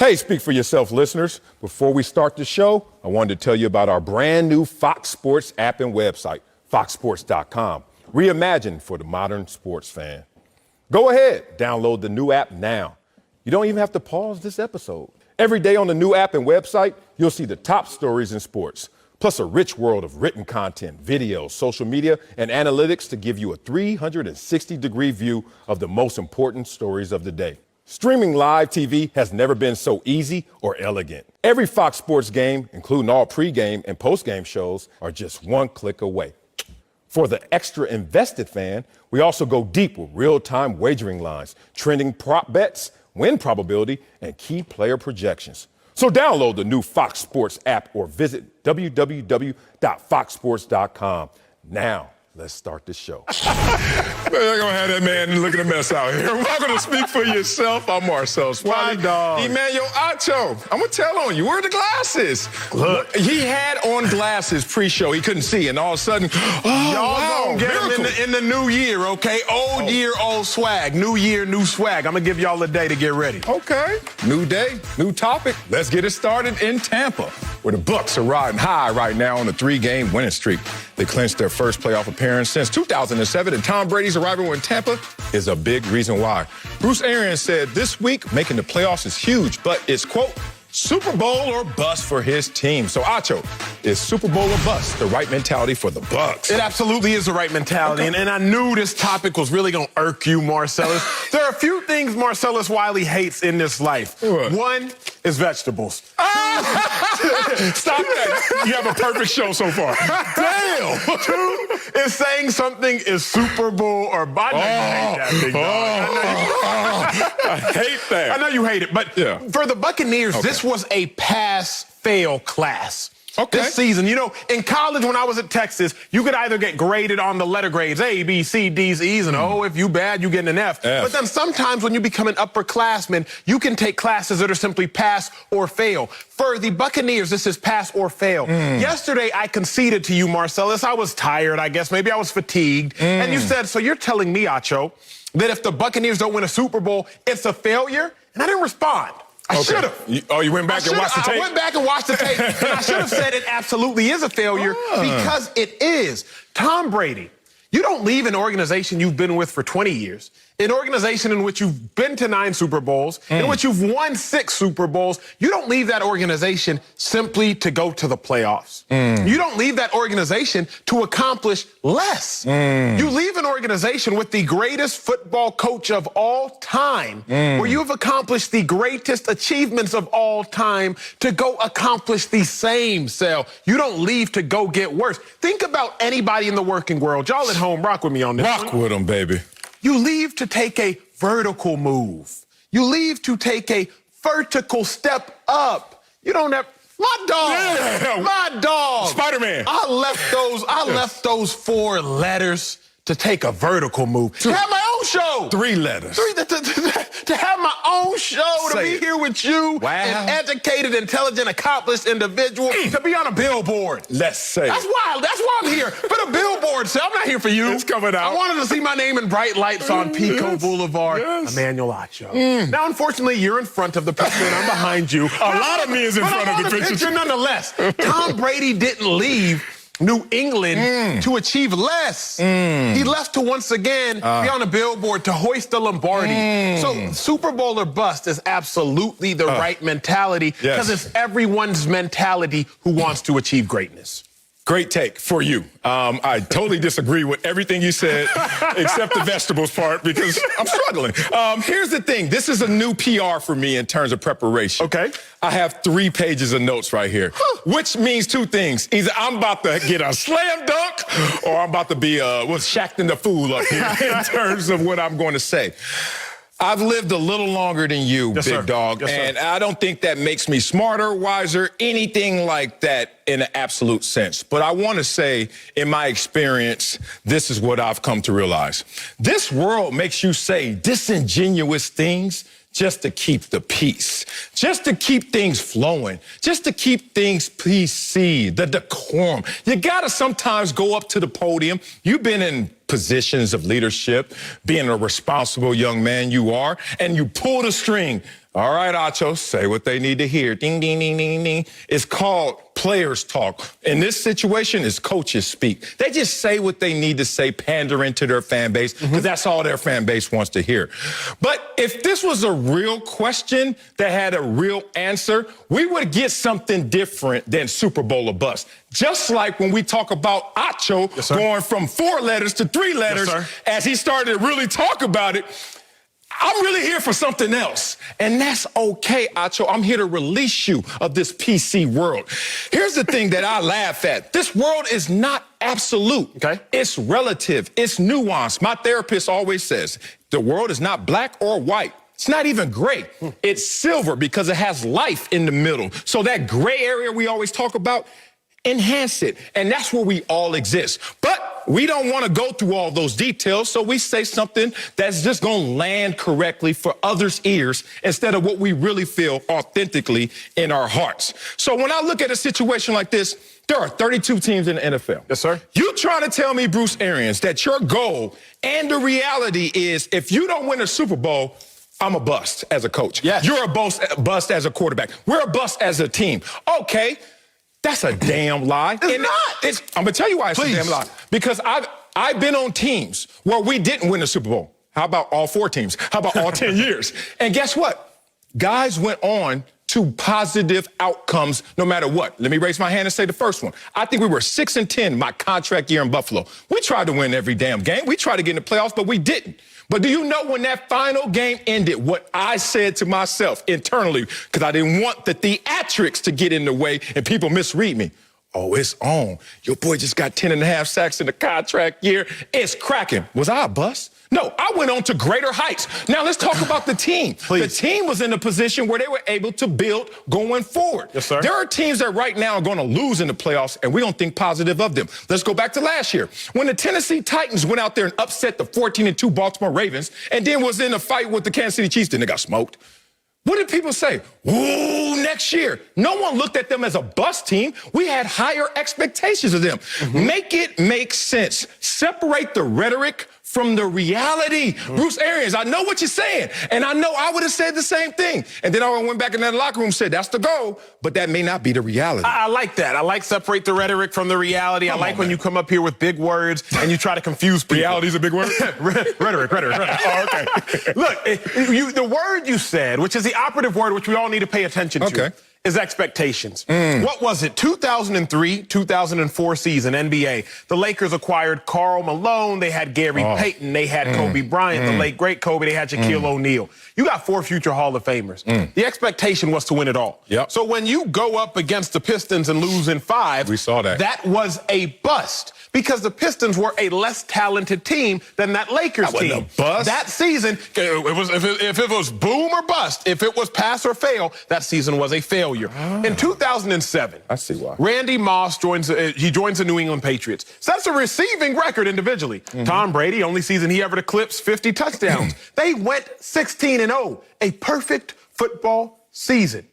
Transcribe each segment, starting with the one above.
Hey, speak for yourself, listeners. Before we start the show, I wanted to tell you about our brand new Fox Sports app and website, foxsports.com. Reimagined for the modern sports fan. Go ahead, download the new app now. You don't even have to pause this episode. Every day on the new app and website, you'll see the top stories in sports, plus a rich world of written content, videos, social media, and analytics to give you a 360-degree view of the most important stories of the day. Streaming live TV has never been so easy or elegant. Every Fox Sports game, including all pregame and postgame shows, are just one click away. For the extra invested fan, we also go deep with real-time wagering lines, trending prop bets, win probability, and key player projections. So download the new Fox Sports app or visit www.foxsports.com. Now, let's start the show. Man, you're going to have that man looking a mess out here. Welcome to Speak for Yourself. I'm Marcel Swiley. Emmanuel Acho. I'm going to tell on you. Where are the glasses? Look. He had on glasses pre-show. He couldn't see. And all of a sudden, y'all gonna get him in the new year, okay? Old year, old swag. New year, new swag. I'm going to give y'all a day to get ready. Okay. New day, new topic. Let's get it started in Tampa, where the Bucs are riding high right now on a 3-game winning streak. They clinched their first playoff appearance since 2007, and Tom Brady's arrival in Tampa is a big reason why. Bruce Arians said this week making the playoffs is huge, but it's, quote, Super Bowl or bust for his team. So, Acho, is Super Bowl or bust the right mentality for the Bucs? It absolutely is the right mentality, and I knew this topic was really going to irk you, Marcellus. There are a few things Marcellus Wiley hates in this life. What? One is vegetables. Stop that. You have a perfect show so far. Damn. Two is saying something is Super Bowl or bust. I know you hate that, big dog. I hate that. I know you hate it, but yeah. For the Buccaneers, this was a pass-fail class. Okay. This season, you know, in college when I was at Texas, you could either get graded on the letter grades, A, B, C, D's, E's, and if you bad, you get an F. But then sometimes when you become an upperclassman, you can take classes that are simply pass or fail. For the Buccaneers, this is pass or fail. Yesterday, I conceded to you, Marcellus. I was tired, I guess. Maybe I was fatigued. And you said, so you're telling me, Acho, that if the Buccaneers don't win a Super Bowl, it's a failure? And I didn't respond. I should have. You went back and watched the tape? I went back and watched the tape, and I should have said it absolutely is a failure because it is. Tom Brady, you don't leave an organization you've been with for 20 years, an organization in which you've been to 9 Super Bowls, in which you've won 6 Super Bowls. You don't leave that organization simply to go to the playoffs. You don't leave that organization to accomplish less. You leave an organization with the greatest football coach of all time, where you have accomplished the greatest achievements of all time to go accomplish the same, Sal. You don't leave to go get worse. Think about anybody in the working world. Y'all at home, rock with me on this. Rock with them, baby. You leave to take a vertical move. You leave to take a vertical step up. You don't have my dog. Yeah. My dog. Spider-Man. I left those 4 letters to take a vertical move. To have my own show. 3 letters. To have my own show, to be here with you, an educated, intelligent, accomplished individual, to be on a billboard. Let's say. That's why I'm here. For the billboard, so I'm not here for you. It's coming out. I wanted to see my name in bright lights on Pico Boulevard. Emmanuel Acho. Now, unfortunately, you're in front of the picture and I'm behind you. A lot of me is in front of the picture. Nonetheless, Tom Brady didn't leave New England to achieve less. He left to once again be on a billboard to hoist the Lombardi. So Super Bowl or bust is absolutely the right mentality because it's everyone's mentality who wants to achieve greatness. Great take for you. I totally disagree with everything you said, except the vegetables part, because I'm struggling. Here's the thing. This is a new PR for me in terms of preparation. Okay. I have 3 pages of notes right here, which means 2 things. Either I'm about to get a slam dunk or I'm about to be Shaqtin' the Fool up here in terms of what I'm going to say. I've lived a little longer than you, big dog, and I don't think that makes me smarter, wiser, anything like that in an absolute sense. But I want to say, in my experience, this is what I've come to realize. This world makes you say disingenuous things just to keep the peace, just to keep things flowing, just to keep things PC, the decorum. You gotta sometimes go up to the podium. You've been in positions of leadership, being a responsible young man you are, and you pull the string. All right, Acho, say what they need to hear. Ding, ding, ding, ding, ding. It's called players talk. In this situation, it's coaches speak. They just say what they need to say, pandering to their fan base, because that's all their fan base wants to hear. But if this was a real question that had a real answer, we would get something different than Super Bowl or bust. Just like when we talk about Acho going from 4 letters to 3 letters, as he started to really talk about it, I'm really here for something else. And that's okay, Acho. I'm here to release you of this PC world. Here's the thing that I laugh at. This world is not absolute. Okay. It's relative. It's nuanced. My therapist always says the world is not black or white. It's not even gray. It's silver because it has life in the middle. So that gray area we always talk about, enhance it. And that's where we all exist. But we don't want to go through all those details, so we say something that's just going to land correctly for others' ears instead of what we really feel authentically in our hearts. So when I look at a situation like this, there are 32 teams in the NFL. Yes, sir. You trying to tell me, Bruce Arians, that your goal and the reality is if you don't win a Super Bowl, I'm a bust as a coach. Yes. You're a bust as a quarterback. We're a bust as a team. Okay. That's a damn lie. It's not. I'm going to tell you why it's a damn lie. Because I've been on teams where we didn't win the Super Bowl. How about all 4 teams? How about all 10 years? And guess what? Guys went on to positive outcomes no matter what. Let me raise my hand and say the first one. I think we were 6-10 my contract year in Buffalo. We tried to win every damn game. We tried to get in the playoffs, but we didn't. But do you know when that final game ended, what I said to myself internally, because I didn't want the theatrics to get in the way and people misread me? Oh, it's on. Your boy just got 10.5 sacks in the contract year. It's cracking. Was I a bust? No, I went on to greater heights. Now let's talk about the team. The team was in a position where they were able to build going forward. Yes, sir. There are teams that right now are going to lose in the playoffs, and we don't think positive of them. Let's go back to last year when the Tennessee Titans went out there and upset the 14-2 Baltimore Ravens and then was in a fight with the Kansas City Chiefs. Then they got smoked. What did people say? Ooh, next year. No one looked at them as a bust team. We had higher expectations of them. Make it make sense. Separate the rhetoric from the reality. Bruce Arians, I know what you're saying, and I know I would have said the same thing. And then I went back in that locker room and said, that's the goal, but that may not be the reality. I like that. I like separate the rhetoric from the reality. I like when you come up here with big words and you try to confuse people. Reality's a big word? Rhetoric. Oh, okay. Look, the word you said, which is the operative word which we all need to pay attention to, is expectations. What was it? 2003, 2004 season, NBA. The Lakers acquired Karl Malone. They had Gary Payton. They had Kobe Bryant, the late, great Kobe. They had Shaquille O'Neal. You got 4 future Hall of Famers. The expectation was to win it all. So when you go up against the Pistons and lose in 5, we saw that. That was a bust because the Pistons were a less talented team than that Lakers team. That wasn't a bust. That season, it was, if it was boom or bust, if it was pass or fail, that season was a failure. In 2007, I see why. Randy Moss joins the New England Patriots. Sets a receiving record individually. Tom Brady, only season he ever eclipsed 50 touchdowns. They went 16-0, a perfect football season.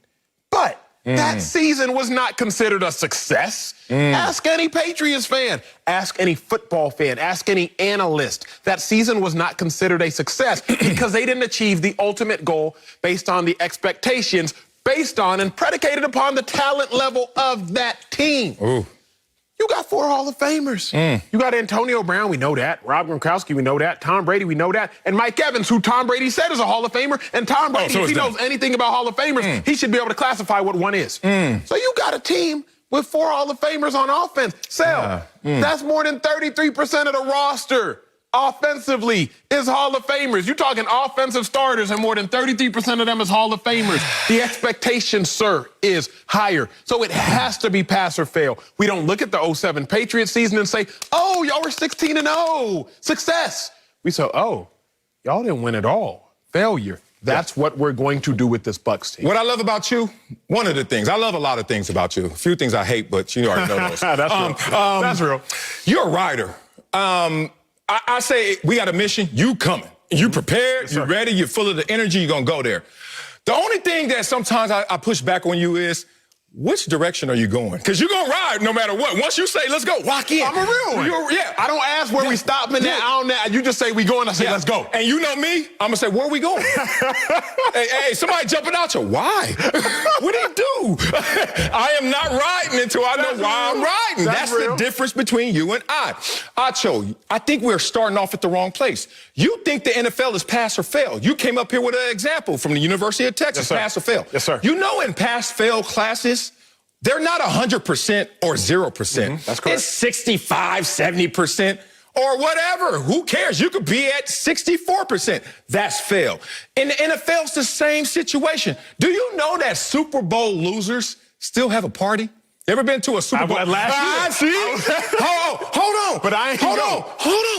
But that season was not considered a success. Ask any Patriots fan. Ask any football fan. Ask any analyst. That season was not considered a success because they didn't achieve the ultimate goal based on the expectations based on and predicated upon the talent level of that team. You got 4 Hall of Famers. You got Antonio Brown, we know that. Rob Gronkowski, we know that. Tom Brady, we know that. And Mike Evans, who Tom Brady said is a Hall of Famer. And Tom Brady, if he knows anything about Hall of Famers, he should be able to classify what one is. So you got a team with 4 Hall of Famers on offense. That's more than 33% of the roster. Offensively is Hall of Famers. You're talking offensive starters, and more than 33% of them is Hall of Famers. The expectation, sir, is higher. So it has to be pass or fail. We don't look at the 07 Patriots season and say, oh, y'all were 16-0. Success. We say, oh, y'all didn't win at all. Failure. That's what we're going to do with this Bucs team. What I love about you, one of the things, I love a lot of things about you. A few things I hate, but you already know those. That's real. You're a writer. I say we got a mission, you coming. You prepared, you're ready, you're full of the energy, you're going to go there. The only thing that sometimes I push back on you is which direction are you going? Because you're going to ride no matter what. Once you say, let's go, lock in. I'm a real one. Yeah. I don't ask where we stopping at. I don't. You just say we going. I say, let's go. And you know me, I'm going to say, where are we going? hey, somebody jumping out you. Why? What did he do? I am not riding until I know why I'm riding. That's the difference between you and I. Acho, I think we're starting off at the wrong place. You think the NFL is pass or fail. You came up here with an example from the University of Texas, pass or fail. Yes, sir. You know in pass-fail classes, they're not 100% or 0%. That's correct. It's 65, 70%. Or whatever. Who cares? You could be at 64%. That's fail. In the NFL, it's the same situation. Do you know that Super Bowl losers still have a party? Ever been to a Super Bowl? Last year. See? Hold on. But I ain't Hold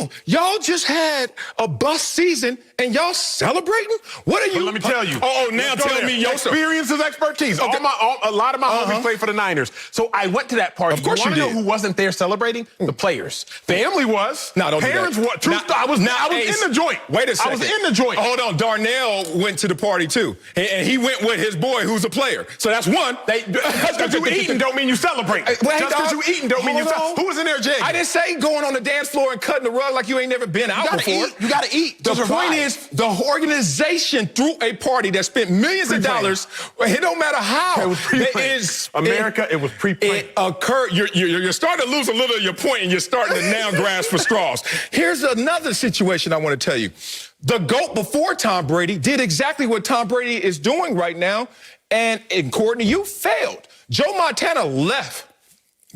on. Y'all just had a bust season and y'all celebrating? What are you? But let me tell you. Now tell me your experience is expertise. Okay. A lot of my homies played for the Niners. So I went to that party. Of course you did. know who wasn't there celebrating? The players. Family was. No, don't Parents do was. that. I was in the joint. Wait a second. I was in the joint. Hold on. Darnell went to the party too. And he went with his boy who's a player. So that's one. Just because you eating don't mean you celebrate. Just because you eating don't mean you celebrate. Who was in there, Jay? I didn't say going on the dance floor and cutting the rug like you ain't never been out before. You got to eat. The point is, the organization threw a party that spent millions of dollars. It don't matter how. It was pre-planned. It was pre-planned. It occurred. You're starting to lose a little of your point, and you're starting to now grasp for straws. Here's another situation I want to tell you. The GOAT before Tom Brady did exactly what Tom Brady is doing right now, and according to you, failed. Joe Montana left,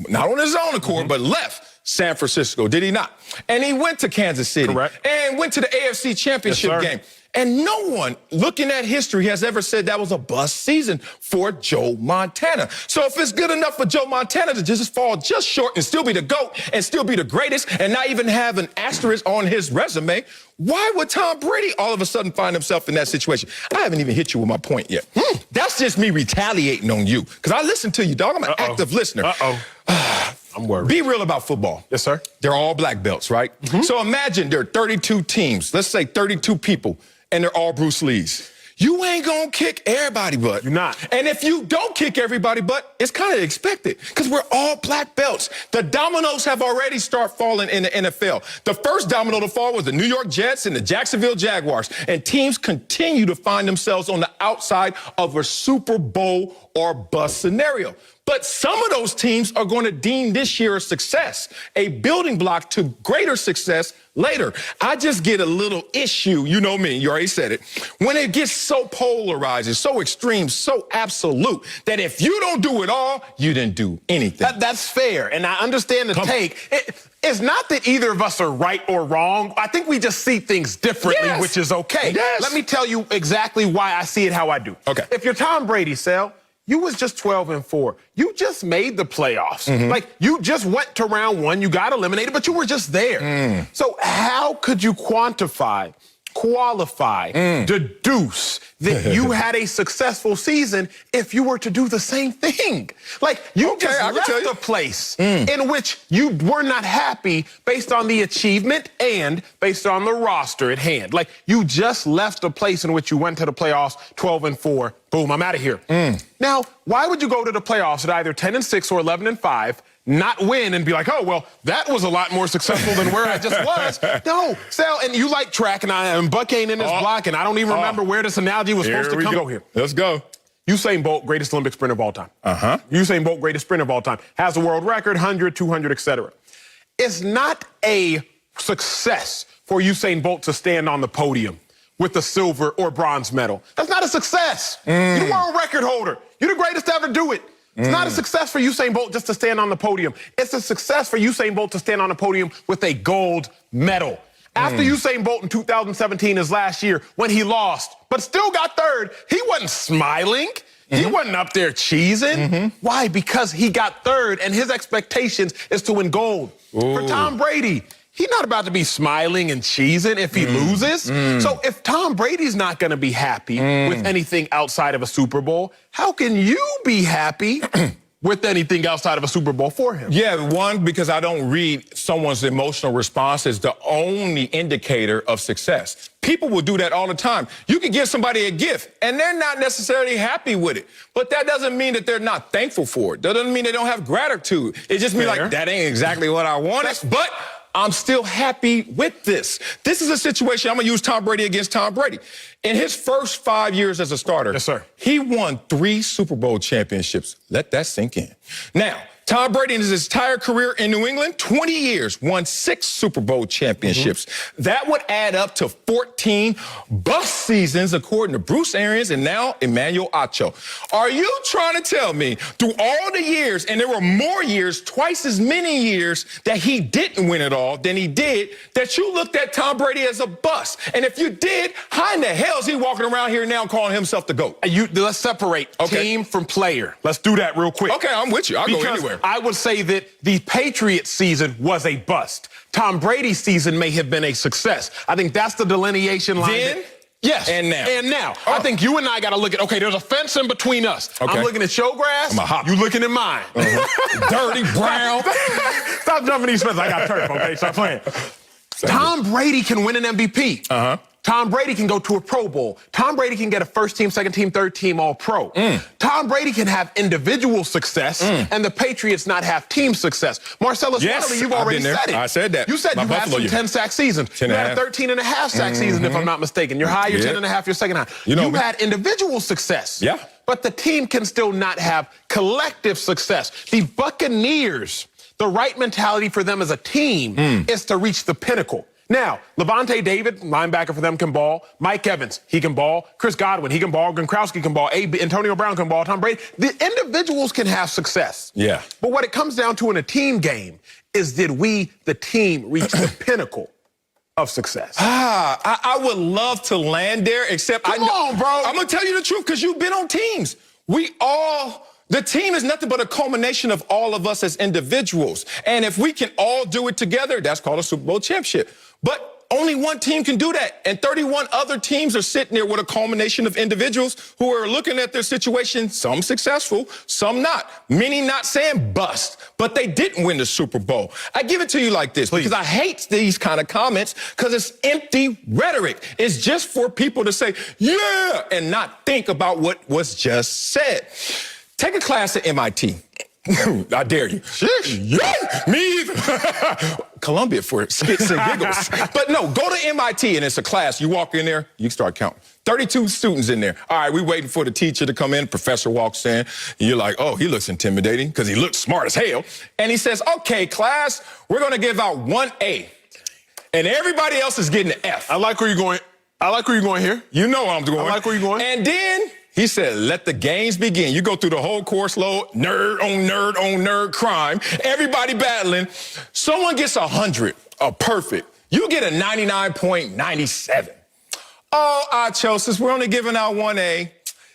not on his own accord, but left San Francisco, did he not? And he went to Kansas City. Correct. And went to the AFC Championship game. And no one looking at history has ever said that was a bust season for Joe Montana. So if it's good enough for Joe Montana to just fall just short and still be the GOAT and still be the greatest and not even have an asterisk on his resume, why would Tom Brady all of a sudden find himself in that situation? I haven't even hit you with my point yet. That's just me retaliating on you. Because I listen to you, dog. I'm an active listener. I'm worried. Be real about football. Yes, sir. They're all black belts, right? So imagine there are 32 teams. Let's say 32 people. And they're all Bruce Lees. You ain't gonna kick everybody butt. You're not. And if you don't kick everybody butt, it's kind of expected because we're all black belts. The dominoes have already started falling in the NFL. The first domino to fall was the New York Jets and the Jacksonville Jaguars. And teams continue to find themselves on the outside of a Super Bowl or bust scenario. But some of those teams are going to deem this year a success, a building block to greater success later. I just get a little issue, you know me, you already said it, when it gets so polarizing, so extreme, so absolute, that if you don't do it all, you didn't do anything. That's fair, and I understand the take. It's not that either of us are right or wrong. I think we just see things differently, which is okay. Let me tell you exactly why I see it how I do. Okay. If you're Tom Brady, Sal, you was just 12-4. You just made the playoffs. Like, you just went to round one. You got eliminated, but you were just there. So how could you quantify, qualify, deduce that you had a successful season if you were to do the same thing? Like, you just left a place in which you were not happy based on the achievement and based on the roster at hand. Like, you just left a place in which you went to the playoffs 12-4. Boom, I'm out of here. Now, why would you go to the playoffs at either 10-6 or 11-5, not win and be like, oh, well, that was a lot more successful than where I just was? No, Sal, and you like track, and Buck ain't in this block, and I don't even remember where this analogy was supposed to come. Go here. Let's go. Usain Bolt, greatest Olympic sprinter of all time. Usain Bolt, greatest sprinter of all time. Has a world record, 100, 200, etc. It's not a success for Usain Bolt to stand on the podium with the silver or bronze medal. That's not a success. You're the world record holder. You're the greatest to ever do it. It's not a success for Usain Bolt just to stand on the podium. It's a success for Usain Bolt to stand on the podium with a gold medal. After Usain Bolt in 2017, his last year, when he lost, but still got third, he wasn't smiling. He wasn't up there cheesing. Why? Because he got third, and his expectations is to win gold. For Tom Brady, he's not about to be smiling and cheesing if he loses. So if Tom Brady's not going to be happy with anything outside of a Super Bowl, how can you be happy with anything outside of a Super Bowl for him. Yeah, one, because I don't read someone's emotional response as the only indicator of success. People will do that all the time. You can give somebody a gift, and they're not necessarily happy with it. But that doesn't mean that they're not thankful for it. That doesn't mean they don't have gratitude. It just means like, that ain't exactly what I wanted, but I'm still happy with this. This is a situation, I'm going to use Tom Brady against Tom Brady. In his first 5 years as a starter, yes, sir, he won 3 Super Bowl championships. Let that sink in. Now, Tom Brady in his entire career in New England, 20 years, won 6 Super Bowl championships. That would add up to 14 bust seasons, according to Bruce Arians and now Emmanuel Acho. Are you trying to tell me through all the years, and there were more years, twice as many years, that he didn't win it all than he did, that you looked at Tom Brady as a bust? And if you did, how in the hell is he walking around here now calling himself the GOAT? Let's separate team from player. Let's do that real quick. Okay, I'm with you. I'll go anywhere. I would say that the Patriots season was a bust. Tom Brady's season may have been a success. I think that's the delineation line. Then? Yes. And now. And now. I think you and I got to look at, okay, there's a fence in between us. Okay. I'm looking at your grass. I'm a hop. You looking at mine. Dirty, brown. Stop jumping these fences. I got turf, okay? Stop playing. Tom Brady can win an MVP. Tom Brady can go to a Pro Bowl. Tom Brady can get a first team, second team, third team All-Pro. Tom Brady can have individual success and the Patriots not have team success. Marcellus Waterley, you've already said it. I said that. You said you had some 10-sack seasons. You had a 13.5 sack season, if I'm not mistaken. You're high, you're 10.5, you're second high. You had individual success. Yeah. But the team can still not have collective success. The Buccaneers, the right mentality for them as a team is to reach the pinnacle. Now, Levante David, linebacker for them, can ball. Mike Evans, he can ball. Chris Godwin, he can ball. Gronkowski can ball. Antonio Brown can ball. Tom Brady. The individuals can have success. Yeah. But what it comes down to in a team game is, did we, the team, reach the pinnacle of success? I would love to land there, except Come on, bro. I'm going to tell you the truth, because you've been on teams. The team is nothing but a culmination of all of us as individuals. And if we can all do it together, that's called a Super Bowl championship. But only one team can do that. And 31 other teams are sitting there with a culmination of individuals who are looking at their situation, some successful, some not. Many not saying bust, but they didn't win the Super Bowl. I give it to you like this, because I hate these kind of comments, because it's empty rhetoric. It's just for people to say, yeah, and not think about what was just said. Take a class at MIT. I dare you. Yeah, me either. Columbia for skits and giggles. But no, go to MIT, and it's a class. You walk in there, you start counting. 32 students in there. All right, we waiting for the teacher to come in. Professor walks in. And you're like, oh, he looks intimidating, because he looks smart as hell. And he says, okay, class, we're going to give out 1 A. And everybody else is getting an F. I like where you're going. I like where you're going here. You know where I'm going. I like where you're going. And then he said, let the games begin. You go through the whole course load, nerd on nerd on nerd crime, everybody battling. Someone gets 100, a perfect. You get a 99.97. Oh, Acho, since we're only giving out 1A,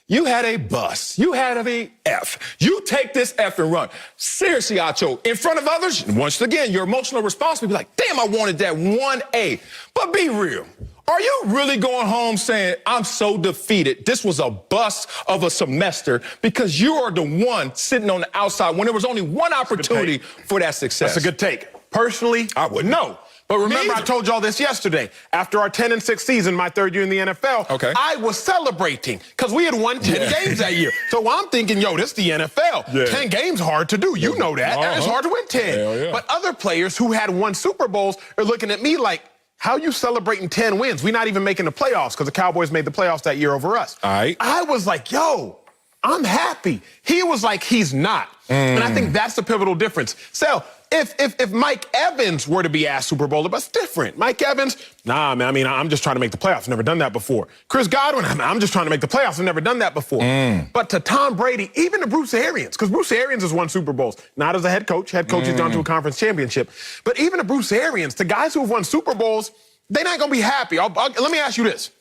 you had a bust. You had a F. You take this F and run. Seriously, Acho, in front of others, once again, your emotional response will be like, damn, I wanted that 1A. But be real. Are you really going home saying, I'm so defeated, this was a bust of a semester, because you are the one sitting on the outside when there was only one opportunity for that success? That's a good take. Personally, I wouldn't. No. But remember, I told y'all this yesterday. After our 10-6 season, my third year in the NFL, I was celebrating because we had won 10 games that year. So I'm thinking, yo, this is the NFL. 10 games hard to do. You know that. It's hard to win 10. But other players who had won Super Bowls are looking at me like, how you celebrating 10 wins? We're not even making the playoffs, because the Cowboys made the playoffs that year over us. I was like, yo, I'm happy. He was like, he's not. And I think that's the pivotal difference. So if Mike Evans were to be asked Super Bowl, that's different. Mike Evans, nah, man, I mean, I'm just trying to make the playoffs. I've never done that before. Chris Godwin, I'm just trying to make the playoffs. I've never done that before. But to Tom Brady, even to Bruce Arians, because Bruce Arians has won Super Bowls, not as a head coach. Head coach has gone to a conference championship. But even to Bruce Arians, to guys who have won Super Bowls, they're not going to be happy. Let me ask you this.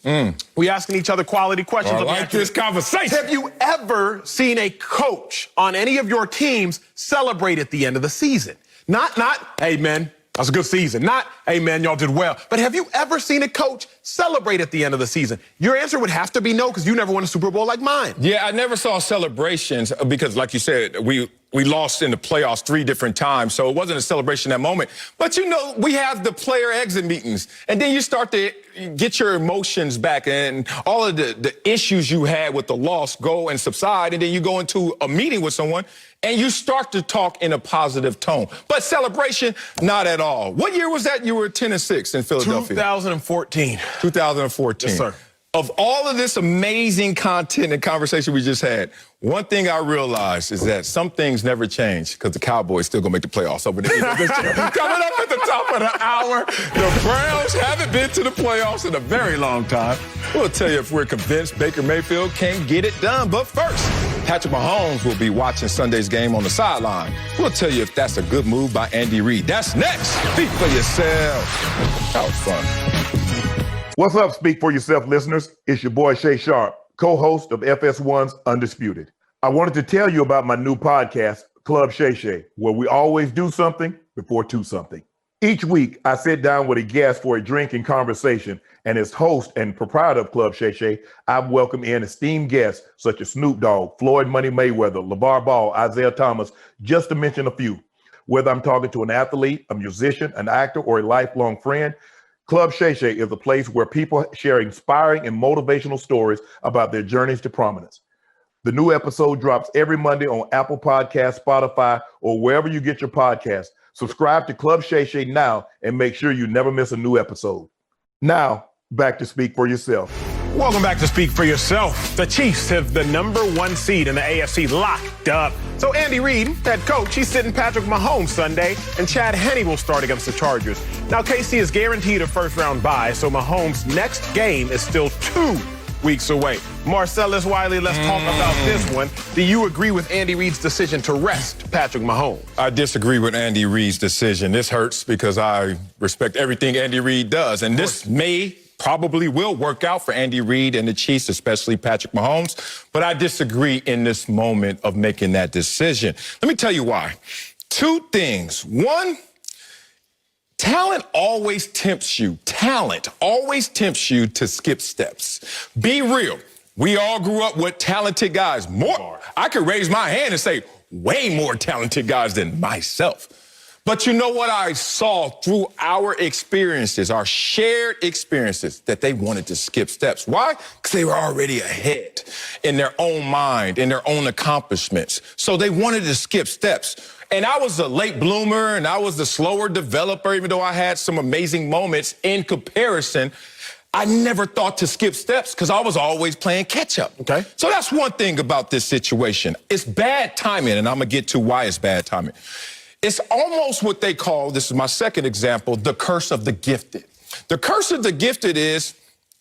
We asking each other quality questions. I like this conversation. Have you ever seen a coach on any of your teams celebrate at the end of the season? Not, hey, man, that's a good season. Not, hey, man, y'all did well. But have you ever seen a coach celebrate at the end of the season? Your answer would have to be no, because you never won a Super Bowl like mine. Yeah, I never saw celebrations because, like you said, we lost in the playoffs 3 different times, so it wasn't a celebration that moment. But, you know, we have the player exit meetings, and then you start to get your emotions back, and all of the issues you had with the loss go and subside, and then you go into a meeting with someone, and you start to talk in a positive tone. But celebration, not at all. What year was that you were 10-6 in Philadelphia? 2014. 2014. Yes, sir. Of all of this amazing content and conversation we just had, one thing I realized is that some things never change because the Cowboys still going to make the playoffs over there. Coming up at the top of the hour, the Browns haven't been to the playoffs in a very long time. We'll tell you if we're convinced Baker Mayfield can't get it done. But first, Patrick Mahomes will be watching Sunday's game on the sideline. We'll tell you if that's a good move by Andy Reid. That's next. Speak for yourself. That was fun. What's up, Speak For Yourself listeners? It's your boy Shay Sharp, co-host of FS1's Undisputed. I wanted to tell you about my new podcast, Club Shay Shay, where we always do something before 2 something. Each week, I sit down with a guest for a drink and conversation, and as host and proprietor of Club Shay Shay, I've welcomed in esteemed guests such as Snoop Dogg, Floyd Money Mayweather, LeVar Ball, Isaiah Thomas, just to mention a few. Whether I'm talking to an athlete, a musician, an actor, or a lifelong friend, Club Shay Shay is a place where people share inspiring and motivational stories about their journeys to prominence. The new episode drops every Monday on Apple Podcasts, Spotify, or wherever you get your podcasts. Subscribe to Club Shay Shay now and make sure you never miss a new episode. Now, back to Speak For Yourself. Welcome back to Speak For Yourself. The Chiefs have the #1 seed in the AFC locked up. So Andy Reid, head coach, he's sitting Patrick Mahomes Sunday, and Chad Henne will start against the Chargers. Now, KC is guaranteed a first-round bye, so Mahomes' next game is still 2 weeks away. Marcellus Wiley, let's talk about this one. Do you agree with Andy Reid's decision to rest Patrick Mahomes? I disagree with Andy Reid's decision. This hurts because I respect everything Andy Reid does, and this probably will work out for Andy Reid and the Chiefs, especially Patrick Mahomes. But I disagree in this moment of making that decision. Let me tell you why. 2 things. One, talent always tempts you. Talent always tempts you to skip steps. Be real. We all grew up with talented guys. I could raise my hand and say way more talented guys than myself. But you know what I saw through our experiences, our shared experiences, that they wanted to skip steps. Why? Because they were already ahead in their own mind, in their own accomplishments. So they wanted to skip steps. And I was a late bloomer, and I was the slower developer, even though I had some amazing moments in comparison. I never thought to skip steps because I was always playing catch up. Okay. So that's one thing about this situation. It's bad timing, and I'm going to get to why it's bad timing. It's almost what they call, this is my second example, the curse of the gifted. The curse of the gifted is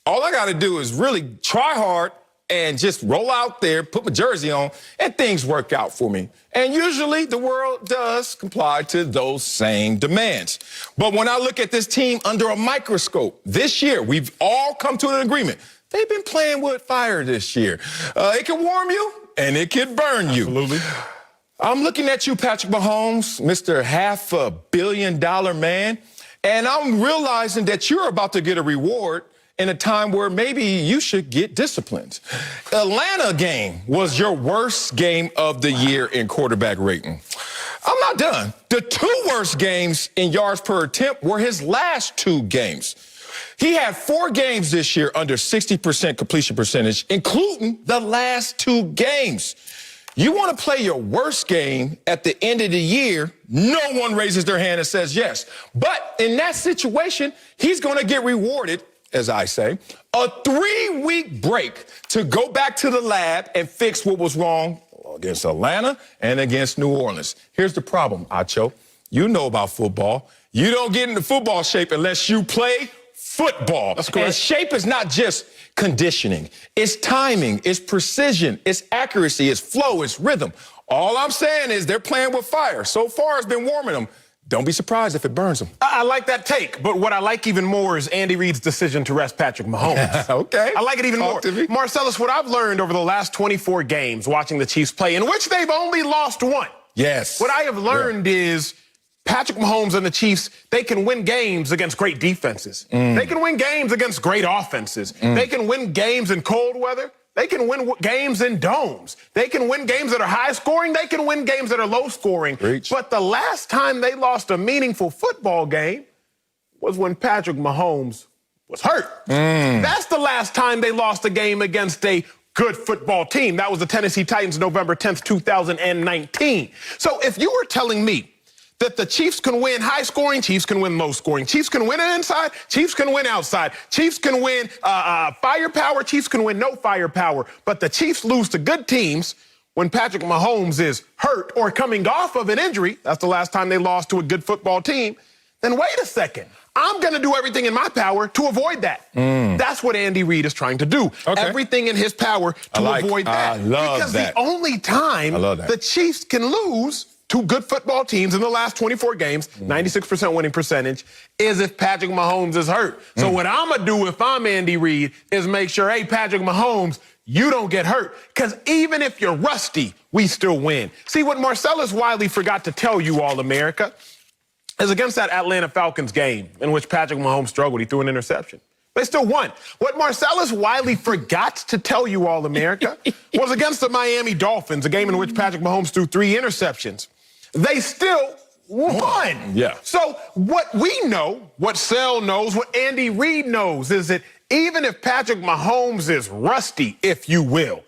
all I got to do is really try hard and just roll out there, put my jersey on, and things work out for me. And usually the world does comply to those same demands. But when I look at this team under a microscope, this year, we've all come to an agreement. They've been playing with fire this year. It can warm you, and it can burn you. Absolutely. I'm looking at you, Patrick Mahomes, Mr. $500 million man, and I'm realizing that you're about to get a reward in a time where maybe you should get disciplined. Atlanta game was your worst game of the year in quarterback rating. I'm not done. The 2 worst games in yards per attempt were his last 2 games. He had 4 games this year under 60% completion percentage, including the last 2 games. You want to play your worst game at the end of the year, no one raises their hand and says yes. But in that situation, he's going to get rewarded, as I say, a 3-week break to go back to the lab and fix what was wrong against Atlanta and against New Orleans. Here's the problem, Acho. You know about football. You don't get into football shape unless you play football. That's correct. And shape is not just conditioning. It's timing, it's precision, it's accuracy, it's flow, it's rhythm. All I'm saying is they're playing with fire. So far, it's been warming them. Don't be surprised if it burns them. I like that take, but what I like even more is Andy Reid's decision to rest Patrick Mahomes. Okay. I like it even more. Marcellus, what I've learned over the last 24 games watching the Chiefs play, in which they've only lost 1. Yes. What I have learned is Patrick Mahomes and the Chiefs, they can win games against great defenses. They can win games against great offenses. They can win games in cold weather. They can win games in domes. They can win games that are high scoring. They can win games that are low scoring. Preach. But the last time they lost a meaningful football game was when Patrick Mahomes was hurt. That's the last time they lost a game against a good football team. That was the Tennessee Titans, November 10th, 2019. So if you were telling me that the Chiefs can win high scoring, Chiefs can win low scoring, Chiefs can win it inside, Chiefs can win outside, Chiefs can win firepower, Chiefs can win no firepower, but the Chiefs lose to good teams when Patrick Mahomes is hurt or coming off of an injury, that's the last time they lost to a good football team, then wait a second. I'm going to do everything in my power to avoid that. That's what Andy Reid is trying to do. Okay. Everything in his power to avoid that. I love because that. the only time the Chiefs can lose to good football teams in the last 24 games, 96% winning percentage, is if Patrick Mahomes is hurt. So what I'm going to do if I'm Andy Reid is make sure, hey, Patrick Mahomes, you don't get hurt. Because even if you're rusty, we still win. See, what Marcellus Wiley forgot to tell you all, America, is against that Atlanta Falcons game in which Patrick Mahomes struggled. He threw an interception. They still won. What Marcellus Wiley forgot to tell you all, America, was against the Miami Dolphins, a game in which Patrick Mahomes threw 3 interceptions. They still won. Yeah. So what we know, what Sell knows, what Andy Reid knows is that even if Patrick Mahomes is rusty, if you will,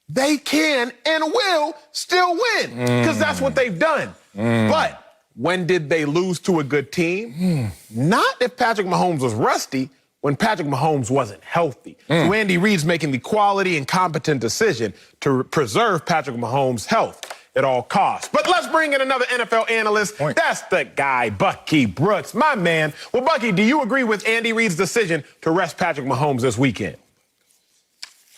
they can and will still win because that's what they've done. But when did they lose to a good team? Not if Patrick Mahomes was rusty, when Patrick Mahomes wasn't healthy. So Andy Reid's making the quality and competent decision to preserve Patrick Mahomes' health at all costs. But let's bring in another NFL analyst. That's the guy, Bucky Brooks, my man. Well, Bucky, do you agree with Andy Reid's decision to rest Patrick Mahomes this weekend?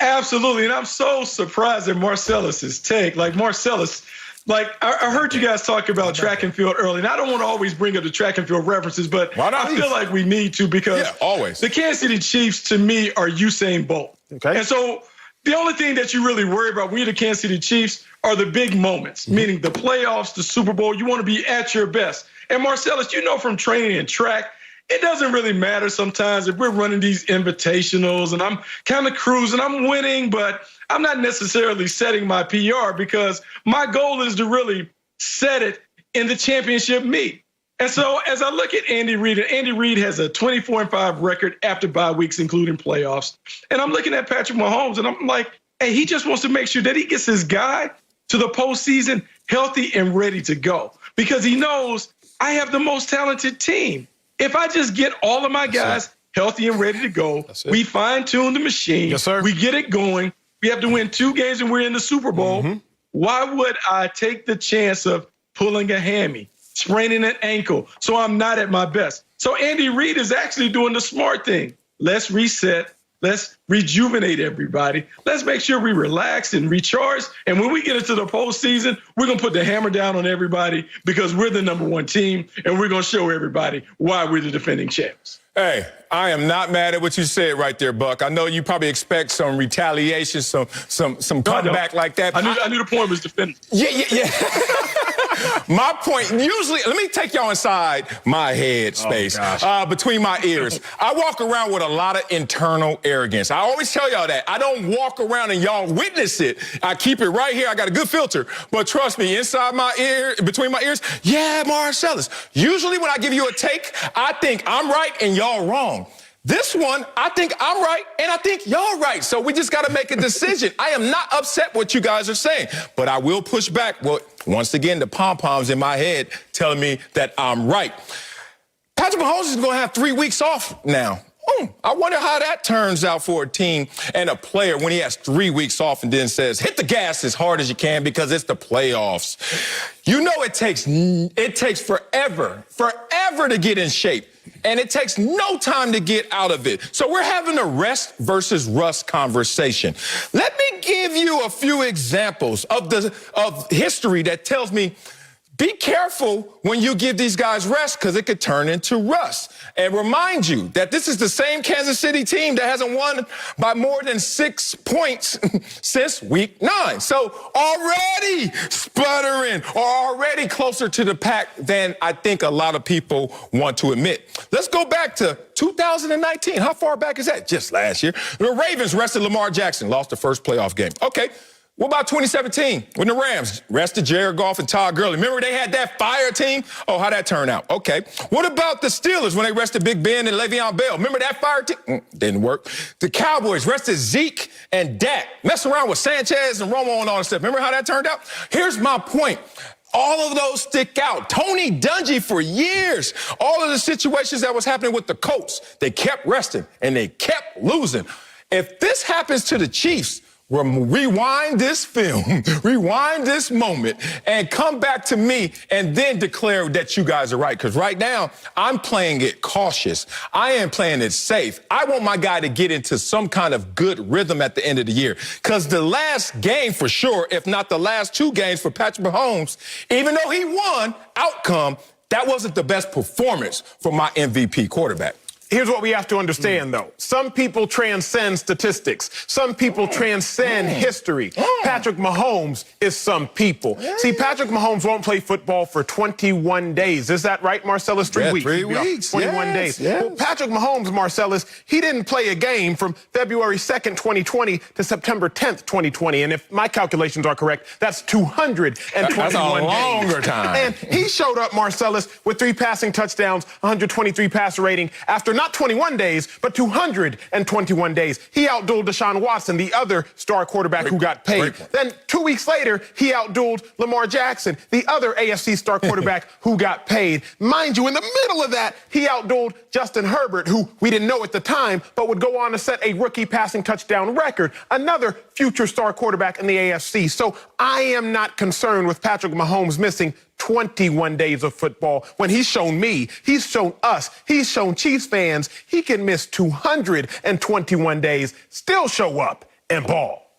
Absolutely, and I'm so surprised at Marcellus's take. Like, Marcellus, I heard you guys talk about track and field early, and I don't want to always bring up the track and field references, but I feel like we need to because the Kansas City Chiefs, to me, are Usain Bolt. Okay. And so the only thing that you really worry about when you're the Kansas City Chiefs are the big moments, meaning the playoffs, the Super Bowl. You want to be at your best. And Marcellus, you know from training and track, it doesn't really matter sometimes if we're running these invitationals and I'm kind of cruising, I'm winning, but I'm not necessarily setting my PR because my goal is to really set it in the championship meet. And so as I look at Andy Reid, and Andy Reid has a 24-5 record after bye weeks, including playoffs. And I'm looking at Patrick Mahomes and I'm like, hey, he just wants to make sure that he gets his guy to the postseason healthy and ready to go because he knows I have the most talented team. If I just get all of my guys healthy and ready to go, we fine-tune the machine. Yes, sir. We get it going. We have to win 2 games and we're in the Super Bowl. Why would I take the chance of pulling a hammy, spraining an ankle, so I'm not at my best? So Andy Reid is actually doing the smart thing. Let's reset. Let's rejuvenate everybody. Let's make sure we relax and recharge. And when we get into the postseason, we're going to put the hammer down on everybody because we're the #1 team, and we're going to show everybody why we're the defending champs. Hey, I am not mad at what you said right there, Buck. I know you probably expect some retaliation, some comeback like that. I knew the point was defending. Yeah. My point, usually, let me take y'all inside my head space, between my ears. I walk around with a lot of internal arrogance. I always tell y'all that. I don't walk around and y'all witness it. I keep it right here. I got a good filter. But trust me, inside my ear, between my ears, yeah, Marcellus. Usually when I give you a take, I think I'm right and y'all wrong. This one, I think I'm right, and I think y'all right. So we just got to make a decision. I am not upset what you guys are saying, but I will push back. Well, once again, the pom-poms in my head telling me that I'm right. Patrick Mahomes is going to have 3 weeks off now. I wonder how that turns out for a team and a player when he has 3 weeks off and then says, hit the gas as hard as you can because it's the playoffs. You know it takes forever to get in shape. And it takes no time to get out of it. So we're having a rest versus rust conversation. Let me give you a few examples of history that tells me be careful when you give these guys rest because it could turn into rust. And remind you that this is the same Kansas City team that hasn't won by more than 6 points since week 9. So already sputtering or already closer to the pack than I think a lot of people want to admit. Let's go back to 2019. How far back is that? Just last year. The Ravens rested Lamar Jackson, lost the first playoff game. Okay. What about 2017 when the Rams rested Jared Goff and Todd Gurley? Remember they had that fire team? Oh, how'd that turn out? Okay. What about the Steelers when they rested Big Ben and Le'Veon Bell? Remember that fire team? Didn't work. The Cowboys rested Zeke and Dak. Mess around with Sanchez and Romo and all that stuff. Remember how that turned out? Here's my point. All of those stick out. Tony Dungy for years. All of the situations that was happening with the Colts, they kept resting and they kept losing. If this happens to the Chiefs, rewind this film, rewind this moment, and come back to me and then declare that you guys are right. Because right now, I'm playing it cautious. I am playing it safe. I want my guy to get into some kind of good rhythm at the end of the year. Because the last game for sure, if not the last 2 games for Patrick Mahomes, even though he won, outcome, that wasn't the best performance for my MVP quarterback. Here's what we have to understand, though. Some people transcend statistics. Some people transcend history. Patrick Mahomes is some people. See, Patrick Mahomes won't play football for 21 days. Is that right, Marcellus? 3 weeks. 3 weeks. 21 days. Yes. Well, Patrick Mahomes, Marcellus, he didn't play a game from February 2nd, 2020 to September 10th, 2020. And if my calculations are correct, that's 221 That's a longer days. time. And he showed up, Marcellus, with 3 passing touchdowns, 123 passer rating after not 21 days, but 221 days. He outdueled Deshaun Watson, the other star quarterback who got paid. Then 2 weeks later, he outdueled Lamar Jackson, the other AFC star quarterback who got paid. Mind you, in the middle of that, he outdueled Justin Herbert, who we didn't know at the time, but would go on to set a rookie passing touchdown record, another future star quarterback in the AFC. So I am not concerned with Patrick Mahomes missing 21 days of football when he's shown me, he's shown us, he's shown Chiefs fans he can miss 221 days, still show up and ball.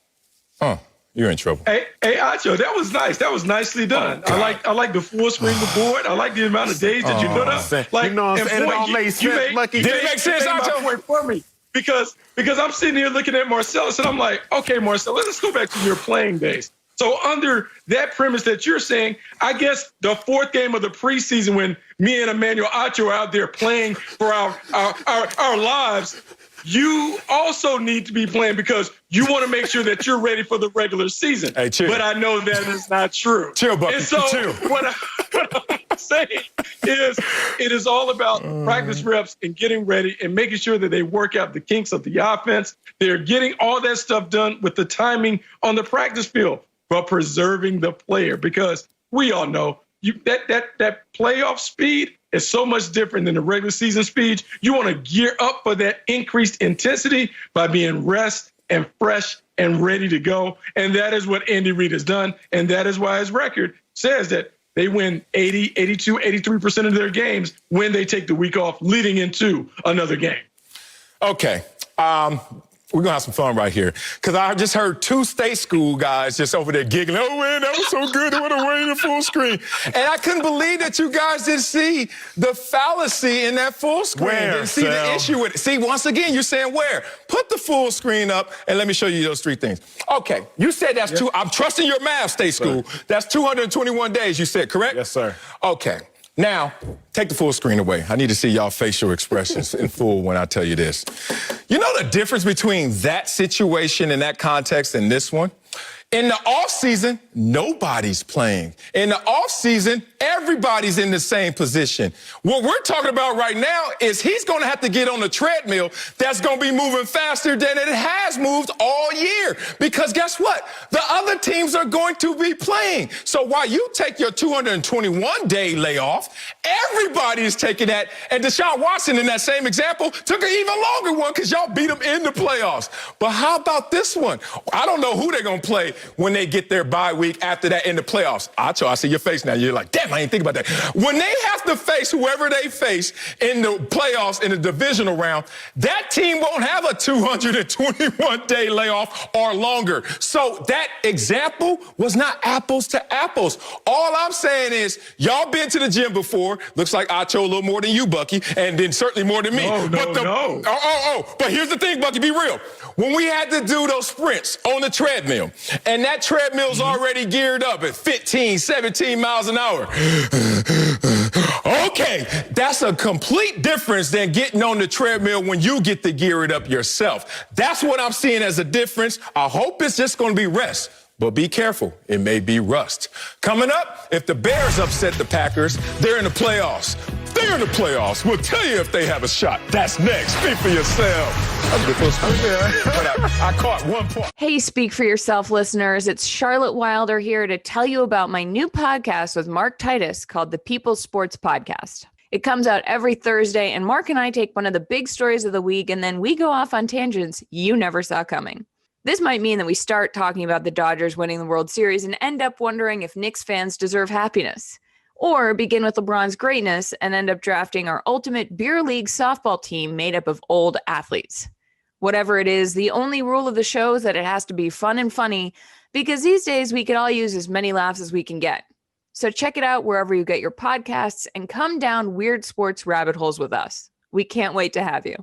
You're in trouble. Hey, Acho, that was nice. That was nicely done. I like the full screen report. I like the amount of days that you put up. Like, you know what I'm saying? It all made sense. Did it make sense, Acho? For me. Because I'm sitting here looking at Marcellus and I'm like, okay, Marcellus, let's go back to your playing days. So under that premise that you're saying, I guess the 4th game of the preseason when me and Emmanuel Acho are out there playing for our lives, you also need to be playing because you want to make sure that you're ready for the regular season. Hey, chill. But I know that is not true. Chill, Bucky. And so Chill. what I'm saying is it is all about practice reps and getting ready and making sure that they work out the kinks of the offense. They're getting all that stuff done with the timing on the practice field, but preserving the player because we all know that playoff speed is so much different than the regular season speed. You want to gear up for that increased intensity by being rest and fresh and ready to go. And that is what Andy Reid has done. And that is why his record says that they win 80, 82, 83% of their games when they take the week off leading into another game. Okay. We're going to have some fun right here because I just heard 2 state school guys just over there giggling. Oh, man, that was so good. I want to wait in full screen. And I couldn't believe that you guys didn't see the fallacy in that full screen. Didn't see the issue with it. See, once again, you're saying where? Put the full screen up and let me show you those 3 things. Okay, you said that's 2. I'm trusting your math, state school. That's 221 days, you said, correct? Yes, sir. Okay. Now, take the full screen away. I need to see y'all facial expressions in full when I tell you this. You know the difference between that situation and that context and this one? In the offseason, nobody's playing. In the offseason, everybody's in the same position. What we're talking about right now is he's going to have to get on a treadmill that's going to be moving faster than it has moved all year. Because guess what? The other teams are going to be playing. So while you take your 221-day layoff, everybody's taking that. And Deshaun Watson, in that same example, took an even longer one because y'all beat him in the playoffs. But how about this one? I don't know who they're going to play when they get their bye week after that in the playoffs. I see your face now. You're like, damn, I didn't think about that. When they have to face whoever they face in the playoffs, in the divisional round, that team won't have a 221-day layoff or longer. So that example was not apples to apples. All I'm saying is, y'all been to the gym before. Looks like Acho a little more than you, Bucky, and then certainly more than me. No. But here's the thing, Bucky, be real. When we had to do those sprints on the treadmill, and that treadmill's already geared up at 15, 17 miles an hour. Okay, that's a complete difference than getting on the treadmill when you get to gear it up yourself. That's what I'm seeing as a difference. I hope it's just going to be rest. But be careful, it may be rust. Coming up, if the Bears upset the Packers, they're in the playoffs. They're in the playoffs. We'll tell you if they have a shot. That's next. Speak for yourself. I caught 1 point. Hey, Speak for Yourself listeners. It's Charlotte Wilder here to tell you about my new podcast with Mark Titus called the People's Sports Podcast. It comes out every Thursday, and Mark and I take one of the big stories of the week, and then we go off on tangents you never saw coming. This might mean that we start talking about the Dodgers winning the World Series and end up wondering if Knicks fans deserve happiness. Or begin with LeBron's greatness and end up drafting our ultimate beer league softball team made up of old athletes. Whatever it is, the only rule of the show is that it has to be fun and funny, because these days we could all use as many laughs as we can get. So check it out wherever you get your podcasts and come down weird sports rabbit holes with us. We can't wait to have you.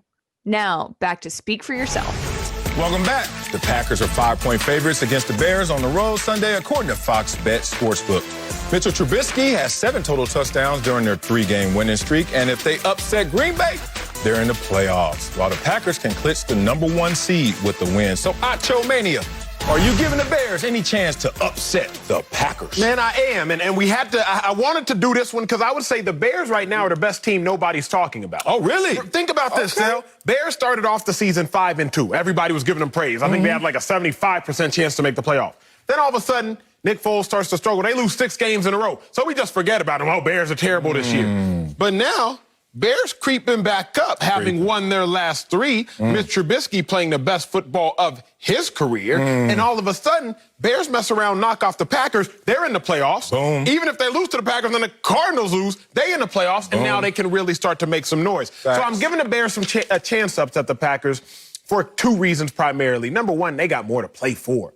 Now, back to Speak for Yourself. Welcome back. The Packers are 5-point favorites against the Bears on the road Sunday, according to Fox Bet Sportsbook. Mitchell Trubisky has 7 total touchdowns during their 3-game winning streak, and if they upset Green Bay, they're in the playoffs, while the Packers can clinch the #1 seed with the win. So, Acho Mania, are you giving the Bears any chance to upset the Packers? Man, I am. And we had to, I wanted to do this one because I would say the Bears right now are the best team nobody's talking about. Oh, really? Think about this, Sal. Bears started off the season 5-2. Everybody was giving them praise. I think they had like a 75% chance to make the playoff. Then all of a sudden, Nick Foles starts to struggle. They lose 6 games in a row. So we just forget about them. Oh, Bears are terrible this year. But now, Bears creeping back up, having won their last 3. Mitch Trubisky playing the best football of his career. And all of a sudden, Bears mess around, knock off the Packers. They're in the playoffs. Boom. Even if they lose to the Packers and the Cardinals lose, they in the playoffs. And now they can really start to make some noise. Facts. So I'm giving the Bears a chance to upset the Packers for 2 reasons primarily. Number one, they got more to play for.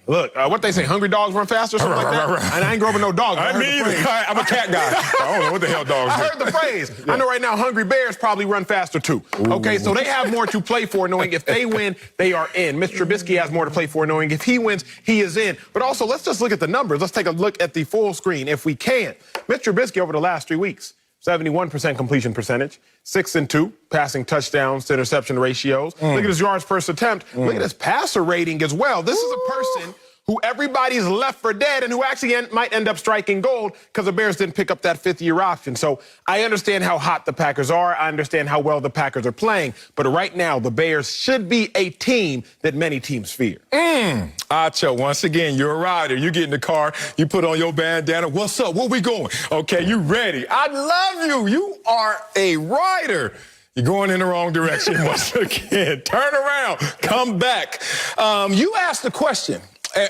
Look, what they say, hungry dogs run faster or something like that? And I ain't grow up with no dogs. I mean, I'm a cat guy. I don't know what the hell dogs do. I heard the phrase. I know right now hungry bears probably run faster too. Okay, so they have more to play for, knowing if they win, they are in. Mr. Trubisky has more to play for, knowing if he wins, he is in. But also, let's just look at the numbers. Let's take a look at the full screen if we can. Mr. Trubisky over the last 3 weeks, 71% completion percentage, 6-2 passing touchdowns to interception ratios. Look at his yards per attempt. Look at his passer rating as well. This is a person who everybody's left for dead and who actually might end up striking gold because the Bears didn't pick up that 5th-year option. So I understand how hot the Packers are. I understand how well the Packers are playing. But right now, the Bears should be a team that many teams fear. Acho, once again, you're a rider. You get in the car, you put on your bandana. What's up? Where we going? Okay, you ready. I love you. You are a rider. You're going in the wrong direction once again. Turn around. Come back. You asked the question.